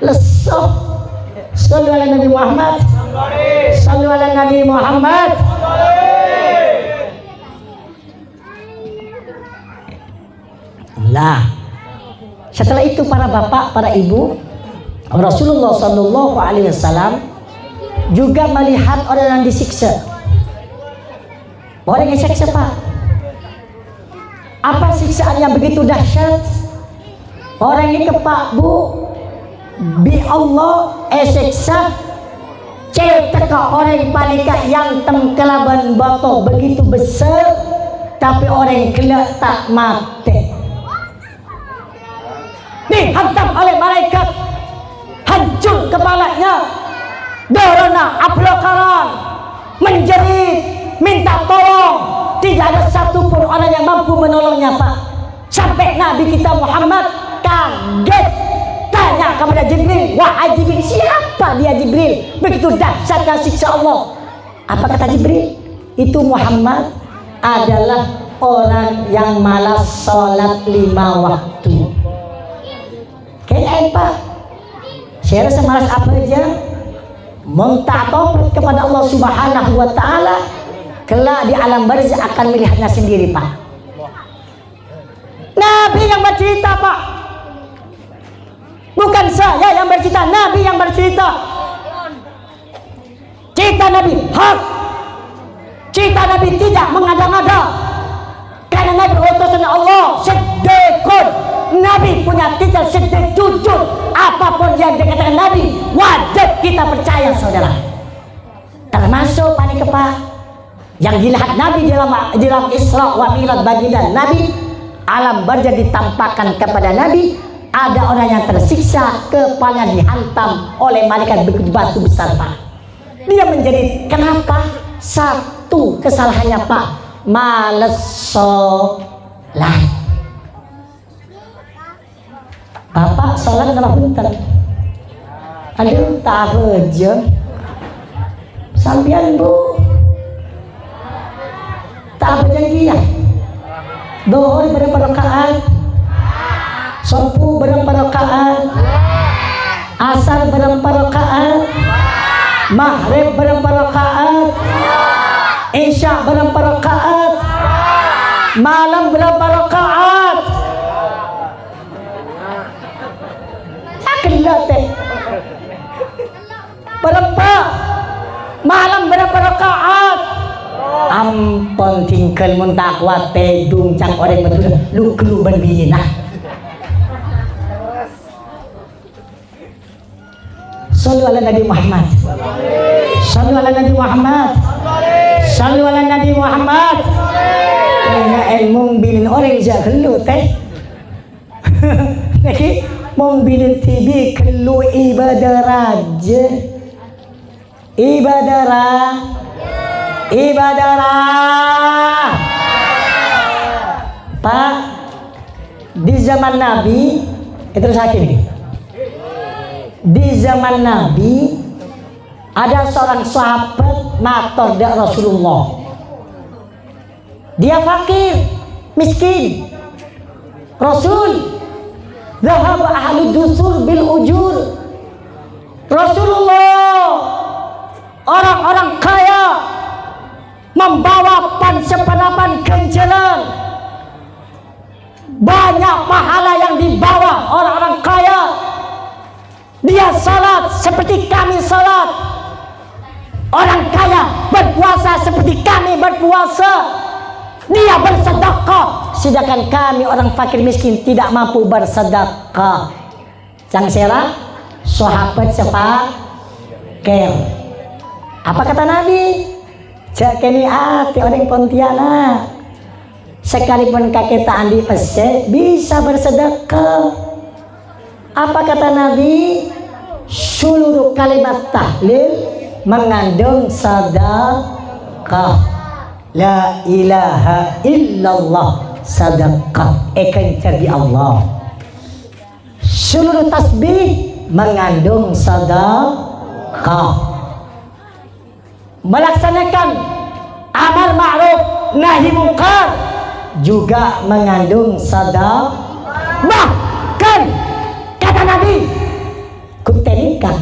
lesoh. Sallu ala Nabi Muhammad. Sallu ala Nabi Muhammad. Nah, setelah itu para bapak, para ibu, Rasulullah Sallallahu Alaihi Wasallam juga melihat orang yang disiksa. Orang yang disiksa pak. Apa siksaan yang begitu dahsyat? Orang ini kepak bu, bi Allah siksa cetek orang panika yang tengkelaban bato begitu besar, tapi orang kelak tak mati. Dihantam oleh malaikat, hancur kepalanya, darahnya ablokaran, menjerit, minta tolong. Tidak ada satupun orang yang mampu menolongnya pak. Sampai Nabi kita Muhammad kaget, tanya kepada Jibril, wahai Jibril, siapa dia Jibril? Begitu dahsyatnya siksa Allah. Apa kata Jibril? Itu Muhammad adalah orang yang malas sholat 5 waktu. Kayaknya pak, saya rasa malas apa aja, minta taubat kepada Allah Subhanahu Wa Taala. Kelak di alam barzah akan melihatnya sendiri pak. Nabi yang bercerita pak, bukan saya yang bercerita, Nabi yang bercerita. Cerita Nabi hak, cerita Nabi tidak mengada-ngada. Karena Nabi utusan Allah, siddiqun. Nabi punya titel siddiq, jujur. Apapun yang dikatakan Nabi wajib kita percaya saudara. Termasuk panik pak yang dilihat Nabi dalam Isra wa Mi'raj baginda Nabi, alam barzah ditampakkan kepada Nabi ada orang yang tersiksa, kepalanya dihantam oleh malaikat begitu batu besar pak. Dia menjadi kenapa? Satu kesalahannya Pak, males sholat. Bapak sholat nama punten. Aduh tak aja. Sampian Bu. Tak apa janji ya. Dohor berapa rakaat? Subuh berapa rakaat? Asar berapa rakaat? Maghrib berapa rakaat? Isya berapa rakaat? Malam berapa rakaat? Akelate. Berapa? Malam berapa rakaat? Ampun tinggal muntah wate dung cang orang betul lu kelu berbina. Sallu ala Nabi Muhammad. Sallu ala Nabi Muhammad. Sallu ala Nabi Muhammad. Kena ilmu binin orang jak kelu teh. Lagi mau binin TV kelu ibadah raja. Ibadah Pak, di zaman Nabi itu sakit nih. Di zaman Nabi ada seorang sahabat mator dari Rasulullah. Dia fakir, miskin. Rasul, zahab ahlu dusur bil ujur. Rasulullah, orang-orang kaya membawa sepenapan ganjalan, banyak pahala yang dibawa orang-orang kaya. Dia salat seperti kami salat, orang kaya berpuasa seperti kami berpuasa. Dia bersedekah, sedangkan kami orang fakir miskin tidak mampu bersedekah. Jangan serah sahabat sepakir. Apa kata Nabi? Jak kini ati orang Pontianak, sekalipun kakek tak andi pesek bisa bersedekah. Apa kata Nabi? Seluruh kalimat tahlil mengandung sedekah. La ilaha illallah sedekah akan jadi Allah. Seluruh tasbih mengandung sedekah. Melaksanakan amal ma'ruf nahi mungkar juga mengandung sedekah. Bahkan kata Nabi, kutenika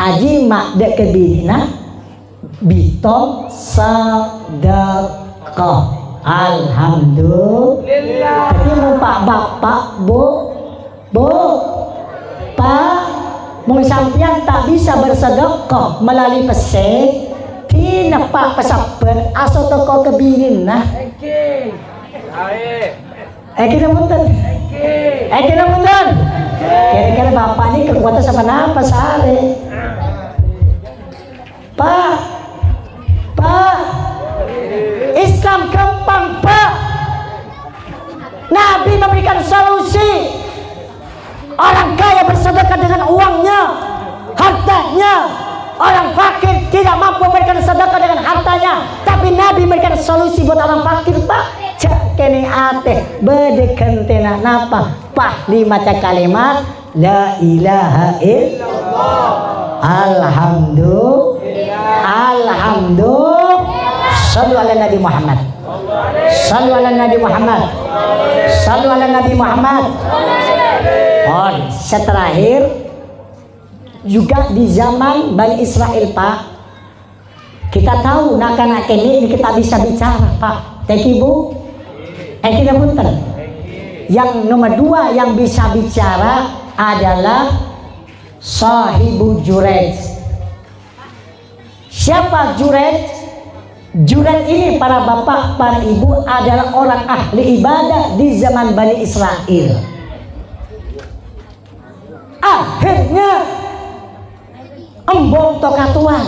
aji mak dek kebina bito sedekah. Alhamdulillah. Jadi mau pak bapak bu pak mau sampian tak bisa bersedekah melalui pesek. Tina pak pesaper asal toko kebinin nah. Kita munten. Kita munten. Kira-kira bapak ini kekuatan sama napa sare? Pak, Islam gampang Pak. Nabi memberikan solusi. Orang kaya bersedekah dengan uangnya, hartanya. Orang fakir tidak mampu memberikan sedekah dengan hartanya, tapi Nabi memberikan solusi buat orang fakir Pak. Cak kene ate bedekentena napa? Pak dimaca kalimat la ilaha illallah. Alhamdulillah. Sallu ala Nabi Muhammad. Sallu ala Nabi Muhammad. Sallu ala Nabi Muhammad. Oh, terakhir juga di zaman Bani Israel Pak, kita tahu nak-nak ini kita bisa bicara Pak. Thank you Bu. Kita punten. Yang nomor 2 yang bisa bicara adalah sahibu Jurej. Siapa Jurej? Jurej ini para bapak, para ibu adalah orang ahli ibadah di zaman Bani Israel. Akhirnya embong tokatuan.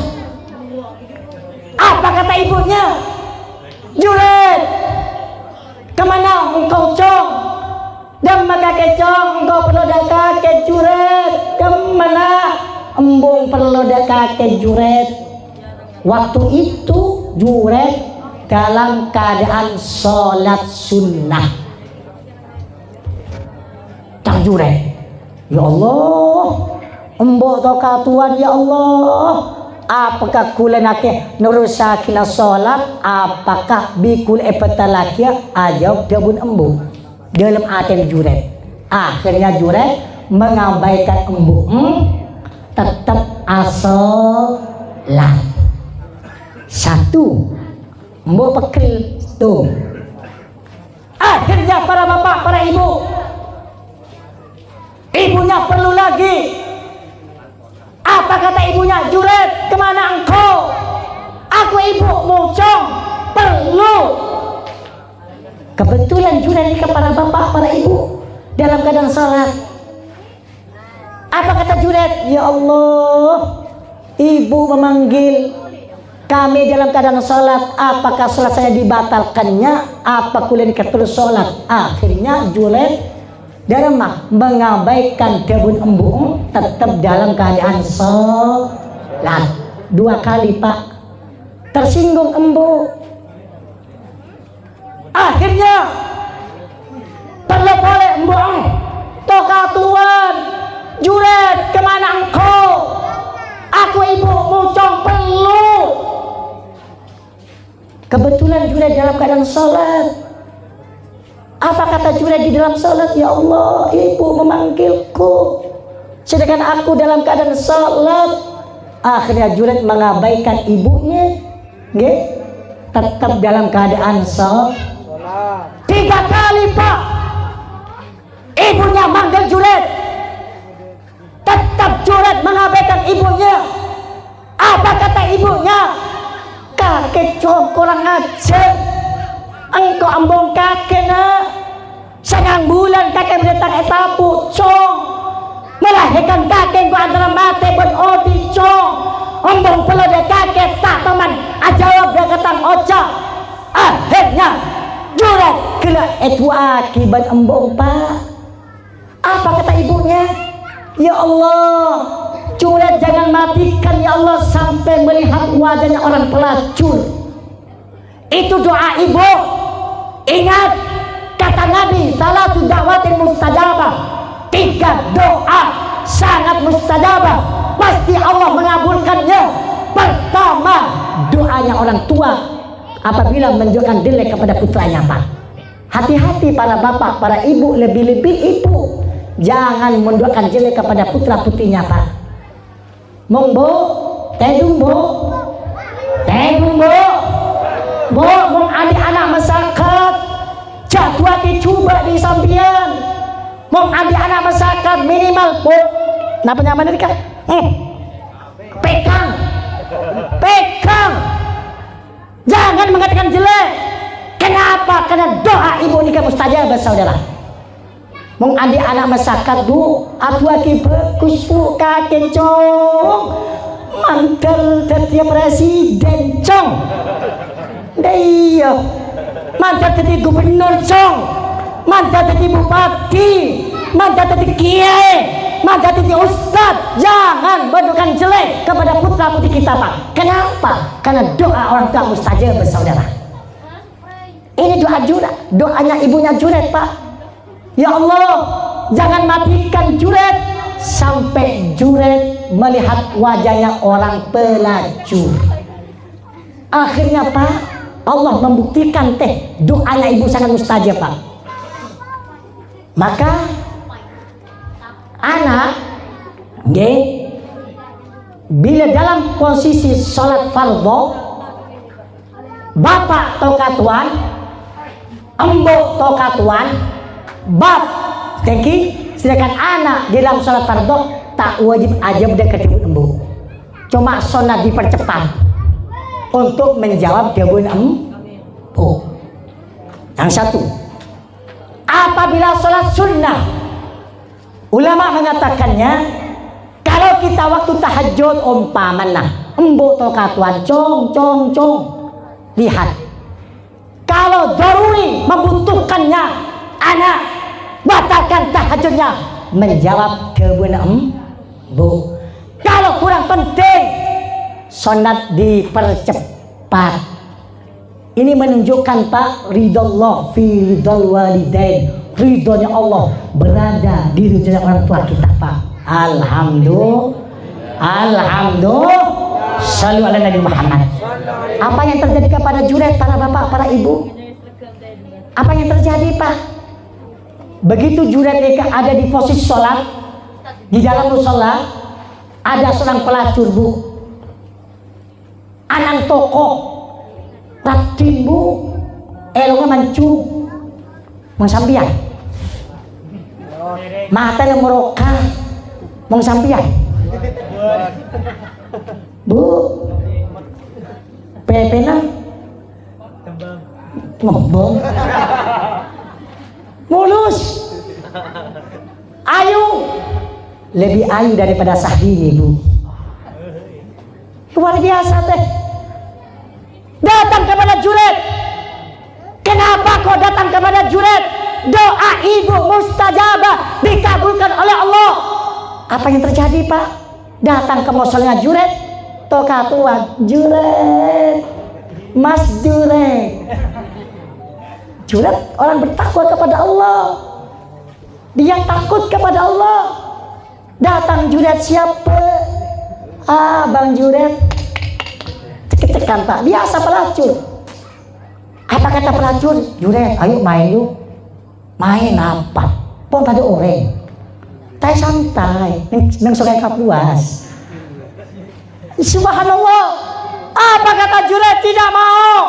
Apa kata ibunya? Juret, kemana engkau cong? Dan maka kecong engkau perlu kakek juret. Kemana embong perlu kakek juret? Waktu itu juret dalam keadaan sholat sunnah. Tak juret. Ya Allah, embok to katuan ya Allah. Apakah kula nake nurusakina sholat? Apakah bikul epetalakia ajab dabun embok dalam aten juret. Akhirnya juret mengabaikan embok, tetap asolat. Satu embok pekel tuh. Akhirnya para bapak, para ibu, ibunya perlu lagi. Apa kata ibunya? Juret, kemana engkau? Aku ibu mocong, perlu. Kebetulan juret ini para bapak, para ibu dalam keadaan sholat. Apa kata juret? Ya Allah, ibu memanggil kami dalam keadaan sholat. Apakah sholat saya dibatalkannya? Apa kuliah terus sholat? Akhirnya juret dalam mengabaikan dabun embung, tetap dalam keadaan sholat. 2 kali Pak, tersinggung embung. Akhirnya perlu boleh embung, toka tuan, juret, kemana engkau? Aku ibu mocong, perlu. Kebetulan juret dalam keadaan sholat. Apa kata juret di dalam sholat? Ya Allah, ibu memanggilku, sedangkan aku dalam keadaan sholat. Akhirnya juret mengabaikan ibunya, tetap dalam keadaan sholat. 3 kali Pak, ibunya manggil juret, tetap juret mengabaikan ibunya. Apa kata ibunya? Kakek cong kurang ajar, engkau ambong kakek nak. Sangang bulan kakek mendatang etapu cong, melahirkan kakek ku antara mati ben odi cong. Ambong pula dia kakek tak teman ajawab dia ketang oca. Akhirnya juret kena itu akibat embong Pak. Apa kata ibunya? Ya Allah, juret jangan matikan ya Allah sampai melihat wajahnya orang pelacur. Itu doa ibu. Ingat kata Nabi, salatu da'watin mustajabah. 3 doa sangat mustajabah, pasti Allah mengabulkannya. Pertama, doanya orang tua apabila menunjukkan jelek kepada putranya Pak. Hati-hati para bapak, para ibu, lebih-lebih ibu, jangan menunjukkan jelek kepada putra putrinya Pak. Mongbo, tedumbo, bo, mong adik-anak masyarakat, jadwal dicoba di sambian. Mong adik-anak masyarakat minimal po, napa nyaman ini kan? Pegang, jangan mengatakan jelek. Kenapa? Karena doa ibu nikah mustajabah saudara. Mong adik-anak masyarakat bu, atu aki bagus bu, kakek cong, mantel dadi presiden cong. Iya, mandat jadi gubernur cong, mandat jadi bupati, mandat jadi kiai, mandat jadi ustad. Jangan menunjukkan jelek kepada putra putri kita Pak. Kenapa? Karena doa orang tua mustajabah saudara. Ini doa juret, doanya ibunya juret Pak. Ya Allah, jangan matikan juret sampai juret melihat wajahnya orang pelacur. Akhirnya Pak, Allah membuktikan doanya ibu sangat mustajab Pak. Maka anak bila dalam posisi sholat fardhu, bapak tokatuan, embok tokatuan, bab sedangkan anak di dalam sholat fardhu tak wajib aja udah kedebut embok, cuma sunat dipercepat untuk menjawab dabun embok. Yang satu, apabila sholat sunnah, ulama mengatakannya kalau kita waktu tahajud umpamanya embok tokatuan cong, lihat kalau daruri membutuhkannya anak batalkan tahajudnya menjawab dabun embok. Kalau kurang penting sunat dipercepat Ini menunjukkan Pak, ridallah fi ridal walidain. Ridhonya Allah berada di ridhonya orang tua kita Pak. Alhamdulillah. Shallu ala Nabi Muhammad. Apa yang terjadi kepada Juret, para bapak, para ibu? Apa yang terjadi Pak? Begitu Juret ada di posisi sholat, di dalam musola, ada seorang pelacur Bu, anang tokoh, ratin Bu, elongnya mancu, mengsampian, mata yang merokah, mengsampian, Bu, PP-nya ngobong, mulus, ayu, lebih ayu daripada Sahini Bu. Luar biasa teh. Datang kepada Juret. Kenapa kau datang kepada Juret? Doa ibu mustajabah, dikabulkan oleh Allah. Apa yang terjadi Pak? Datang ke musolanya Juret, toka tua Juret, Mas Juret. Juret orang bertakwa kepada Allah. Dia takut kepada Allah. Datang Juret, siapa? Bang Juret. Cek-cekan Pak, biasa pelacur. Apa kata pelacur? Juret, ayo main yuk. Main apa? Pon pada orang. Tai santai, neng sungai Kapuas. Subhanallah. Apa kata Juret? Tidak mau.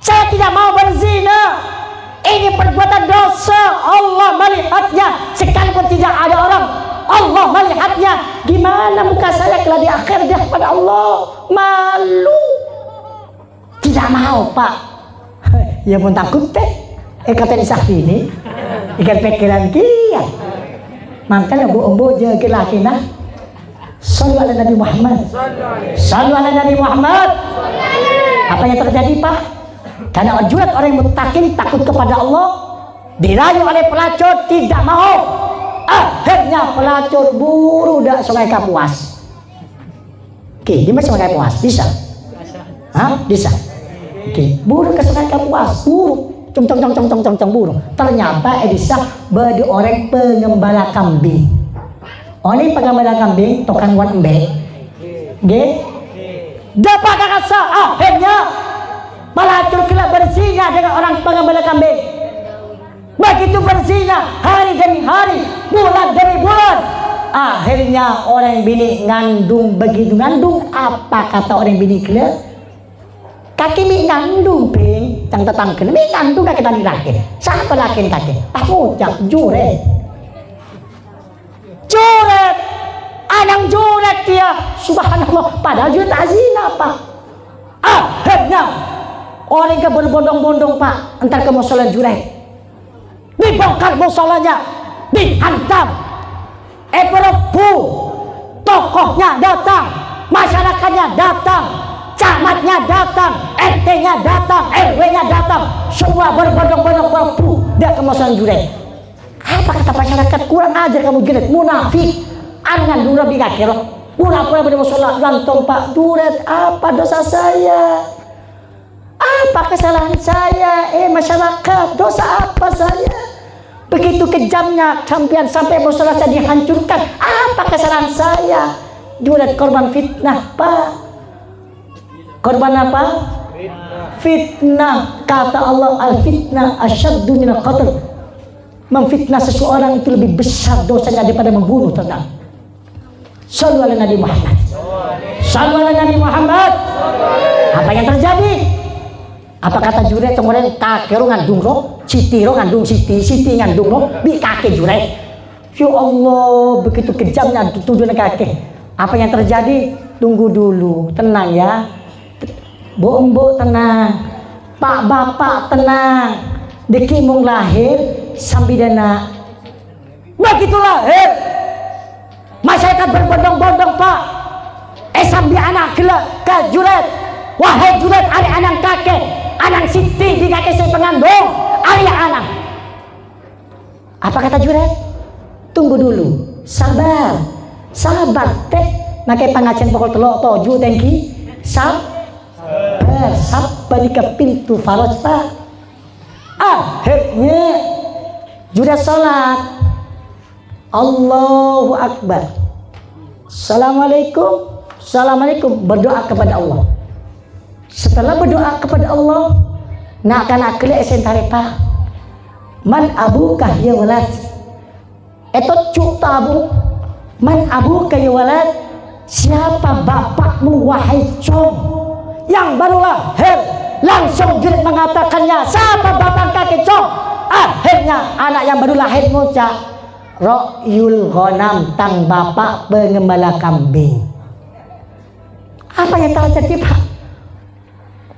Saya tidak mau berzina. Ini perbuatan dosa. Allah melihatnya. Sekalipun tidak ada orang, Allah melihatnya. Gimana muka saya kalau di akhir dia kepada Allah? Malu. Tidak mau Pak. Ya pun takut teh. Kata di Sahini, ikan pikiran kia. Makanya bu jaga laki nah. Sallu ala Nabi Muhammad. Sallu ala Nabi Muhammad. Apa yang terjadi Pak? Karena Juret orang yang mutakin, takut kepada Allah, dirayu oleh pelacur, tidak mau. Akhirnya pelacur buru dak sungai Kapuas. Oke, di mana sungai Kapuas? Bisa? Hah? Bisa? Oke, buru ke sungai Kapuas, buru. Cong buru. Ternyata Edisa bagi orang pengembala kambing. Orang pengembala kambing, tokan wan embe. Oke? Dapat kakasa, akhirnya pelacur kena berzina dengan orang pengembala kambing. Begitu berzina hari demi hari, bulan demi bulan. Akhirnya orang bini ngandung, begitu ngandung, apa kata orang bini kena? Kaki mi ngandung ping, tang tetang kena mi ngandung kaki tadi laki. Siapa laki kaki? Aku jak Juret. Juret, anang Juret dia. Subhanallah, padahal Juret azina Pak. Akhirnya orang ke berbondong-bondong Pak, entar ke musola Juret. Dibongkar musolanya, dihantam. Eperopu, tokohnya datang, masyarakatnya datang, camatnya datang, RT-nya datang, RW-nya datang, semua berbondong-bondong berpu dia ke musola Juret. Apa kata masyarakat? Kurang ajar kamu Juret, munafik. Angan dulu bigakiro, pura-pura bermusola lantong Pak Juret. Apa dosa saya? Apa kesalahan saya? Masyarakat, dosa apa saya? Begitu kejamnya sampai musola saya dihancurkan. Apa kesalahan saya? Juret korban fitnah Pak. Korban apa? Fitnah. Kata Allah, al-fitnah asyaddu minal qatl. Memfitnah seseorang itu lebih besar dosanya daripada membunuh tenang. Sallu ala Nabi Muhammad. Sallu ala Nabi Muhammad. Apa yang terjadi? Apa kata Juret? Kemudian kakek ngandung roh, Siti roh ngandung Siti, Siti ngandung roh, bi kakek Juret. Ya Allah, begitu kejamnya tuduhan kakek. Apa yang terjadi? Tunggu dulu, tenang ya. Bu tenang, Pak Bapak tenang. Deki mung lahir sambidana. Begitu lahir, masyarakat berbondong-bondong Pak. Sambi anak ke Juret. Wahai Juret, ada anak kakek, anak Siti di kakek saya pengandung, ayah anak. Apa kata Juret? Tunggu dulu, sabar, sabar teh. Makai pengajian pokok telok toju tengki, sabar. sampai ke pintu faraj Pak. Akhirnya sudah sholat, Allahu Akbar, Assalamualaikum, Assalamualaikum, berdoa kepada Allah. Setelah berdoa kepada Allah, nak kana kelek sentare Pak, man abukah ya walad, etot cuk tabu, man abukah ya walad, siapa bapakmu wahai com, yang baru lahir langsung jerit mengatakannya, siapa bapak kakek com. Akhirnya anak yang baru lahir ngucap, Ro'yul ghanam, tang bapak pengembala kambing. Apa yang terjadi Pak?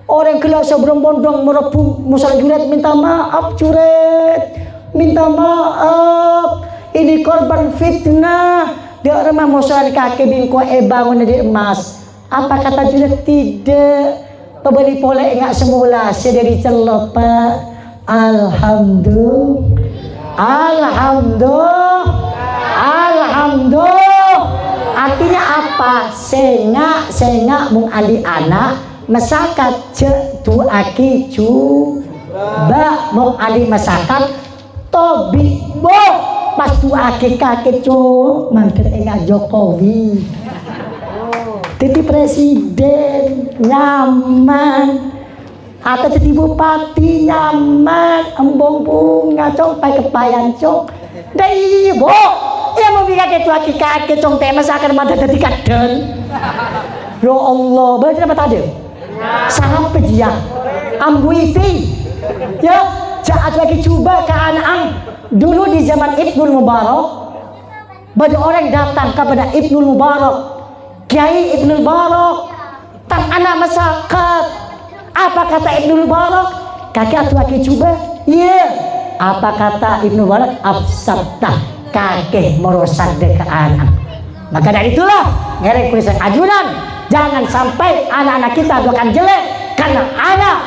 Orang kelas berbondong merebut musola juret, minta maaf juret, minta maaf, ini korban fitnah. Dia remah musola kaki bingko bangun dari emas. Apa kata juret? Tidak, pembeli polek enggak semula, saya dari celok Pak. Alhamdulillah. Artinya apa? Sengak mung andi anak masakat je tu aki ba mung andi masakat tobi bo pas tu aki kakek cu mangker enggak Jokowi. Titi presiden nyaman. Atau jadi bupati nyaman, embong bunga cong, pai kepayan cong. Dari ibu, ya mau bikin ketua kaki cong tema seakan mata jadi kaden. Ya Allah, berarti apa tadi? Sangat pejian, ambuiti. Ya, jahat lagi coba ke anak dulu di zaman Ibnul Mubarak. Banyak orang datang kepada Ibnul Mubarak, Kiai Ibnul Mubarak, tang anak masyarakat. Apa kata Ibnu Mubarak? Kakek atu aki coba. Iya. Apa kata Ibnu Mubarak? Afsabta, kakek merusak deka anak. Maka dari itulah ngerek tulisan ajudan, jangan sampai anak-anak kita akan jelek karena anak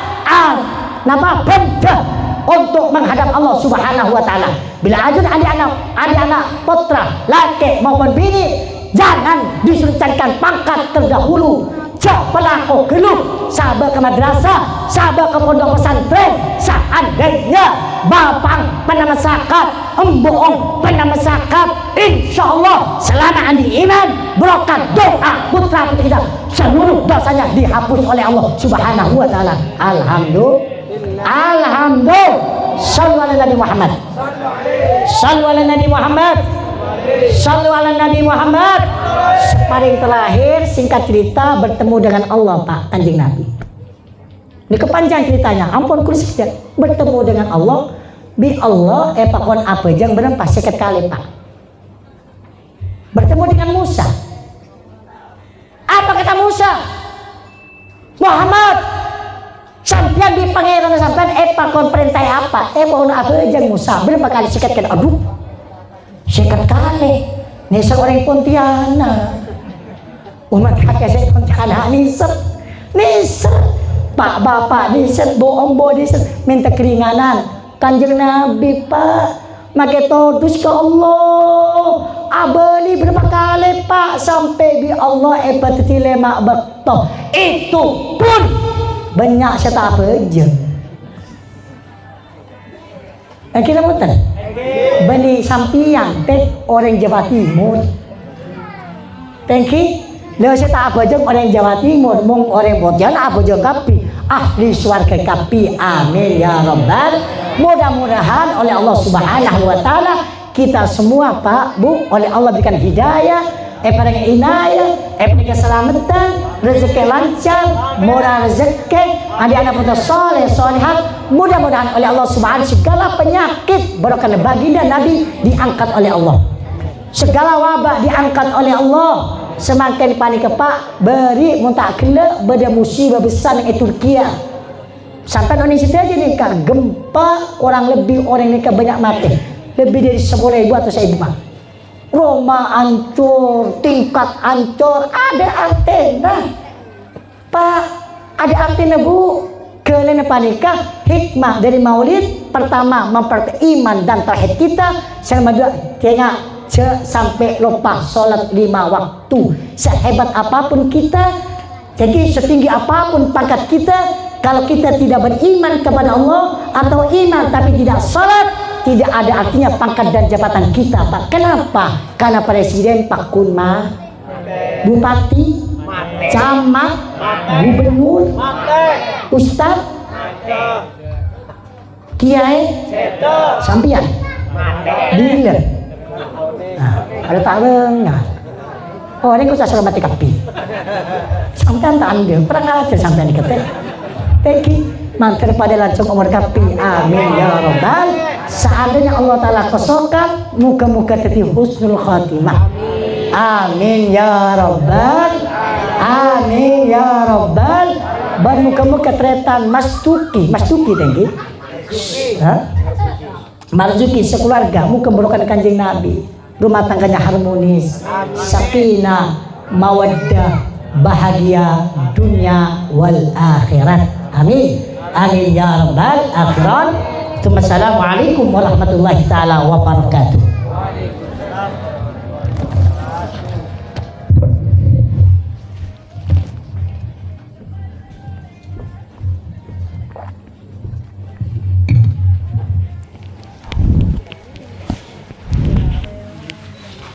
napa benda untuk menghadap Allah Subhanahu wa taala. Bila ajun adik-anak putra, laki maupun bini, jangan disuruhkan pangkat terdahulu. Pelaku geluh, sahabat ke madrasah, sahabat ke pondok pesantren, seandainya bapang pernah masyarakat, emboong pernah masyarakat, insya Allah selama andi iman, berkat doa putra putri kita, seluruh dosanya dihapus oleh Allah Subhanahu wa taala. Alhamdulillah. Sallu ala Nabi Muhammad. Sallu ala Nabi Muhammad. Sallu ala Nabi Muhammad. Paling terakhir singkat cerita bertemu dengan Allah Pak Kanjeng Nabi. Ini kepanjang ceritanya. Ampun kulis bertemu dengan Allah. Bi Allah pakon apa jang berempat sekat kali Pak. Bertemu dengan Musa. Apa kata Musa? Muhammad, sampean di pangeran sampean pakon perintah apa? Pakon apa jang Musa berapa kali sekat kali? Aduh, sekat kali. Nih seorang Pontianak. Umat kakek saya Pontianak niset Pak bapak niset bohong niset minta keringanan Kanjeng Nabi Pak make todus ke Allah abeli berapa kali Pak sampai bi Allah epatile mak beto itu pun banyak serta apa aja kita muter bani sampian teh orang Jawa Timur thank you. Lalu saya tak apa aja orang Jawa Timur, mung orang Pontianak apa aja kapi, ahli swarga kapi, amin ya rabbal. Mudah-mudahan oleh Allah Subhanahu wa taala kita semua Pak Bu oleh Allah berikan hidayah, pada inayah, pada keselamatan, rezeki lancar, murah rezeki, anak-anak putra soleh solehat. Mudah-mudahan oleh Allah Subhanahu segala penyakit barokah baginda Nabi diangkat oleh Allah, segala wabah diangkat oleh Allah. Semakin panik Pak beri muntah kena beda musibah besar yang Turkiya sampai Indonesia aja nih Kak gempa orang lebih orang ini banyak mati lebih dari 10.000 atau 1.000 Pak. Roma hancur, tingkat hancur, ada antena Pak, ada antena Bu. Kalian panikah hikmah dari maulid pertama mempertimbangkan dan tauhid kita sama dua kayaknya sampai lupa sholat 5 waktu. Sehebat apapun kita Jadi setinggi apapun pangkat kita, kalau kita tidak beriman kepada Allah atau iman tapi tidak salat, tidak ada artinya pangkat dan jabatan kita, Pak. Kenapa? Karena presiden, Pak Kunma, bupati, camat, gubernur, ustaz, kiai, sampian, dealer. Nah, ada tak dengar. Oh, ini kok saya mati kapi. Sampai tak ambil, pernah aja sampai diketek. Teki, mantar pada lancung umur kapi. Amin ya Rabbal. Seandainya Allah Ta'ala kosongkan, muka-muka jadi husnul khatimah. Amin ya Rabbal. Amin ya Rabbal. Muka-muka tretan mastuki tinggi. Marzuki sekeluarga, muka berokan kanjeng Nabi. Rumah tangganya harmonis, sakinah, mawaddah, bahagia dunia wal akhirat. Amin. Amin ya rabbal alamin. Assalamualaikum warahmatullahi taala wabarakatuh.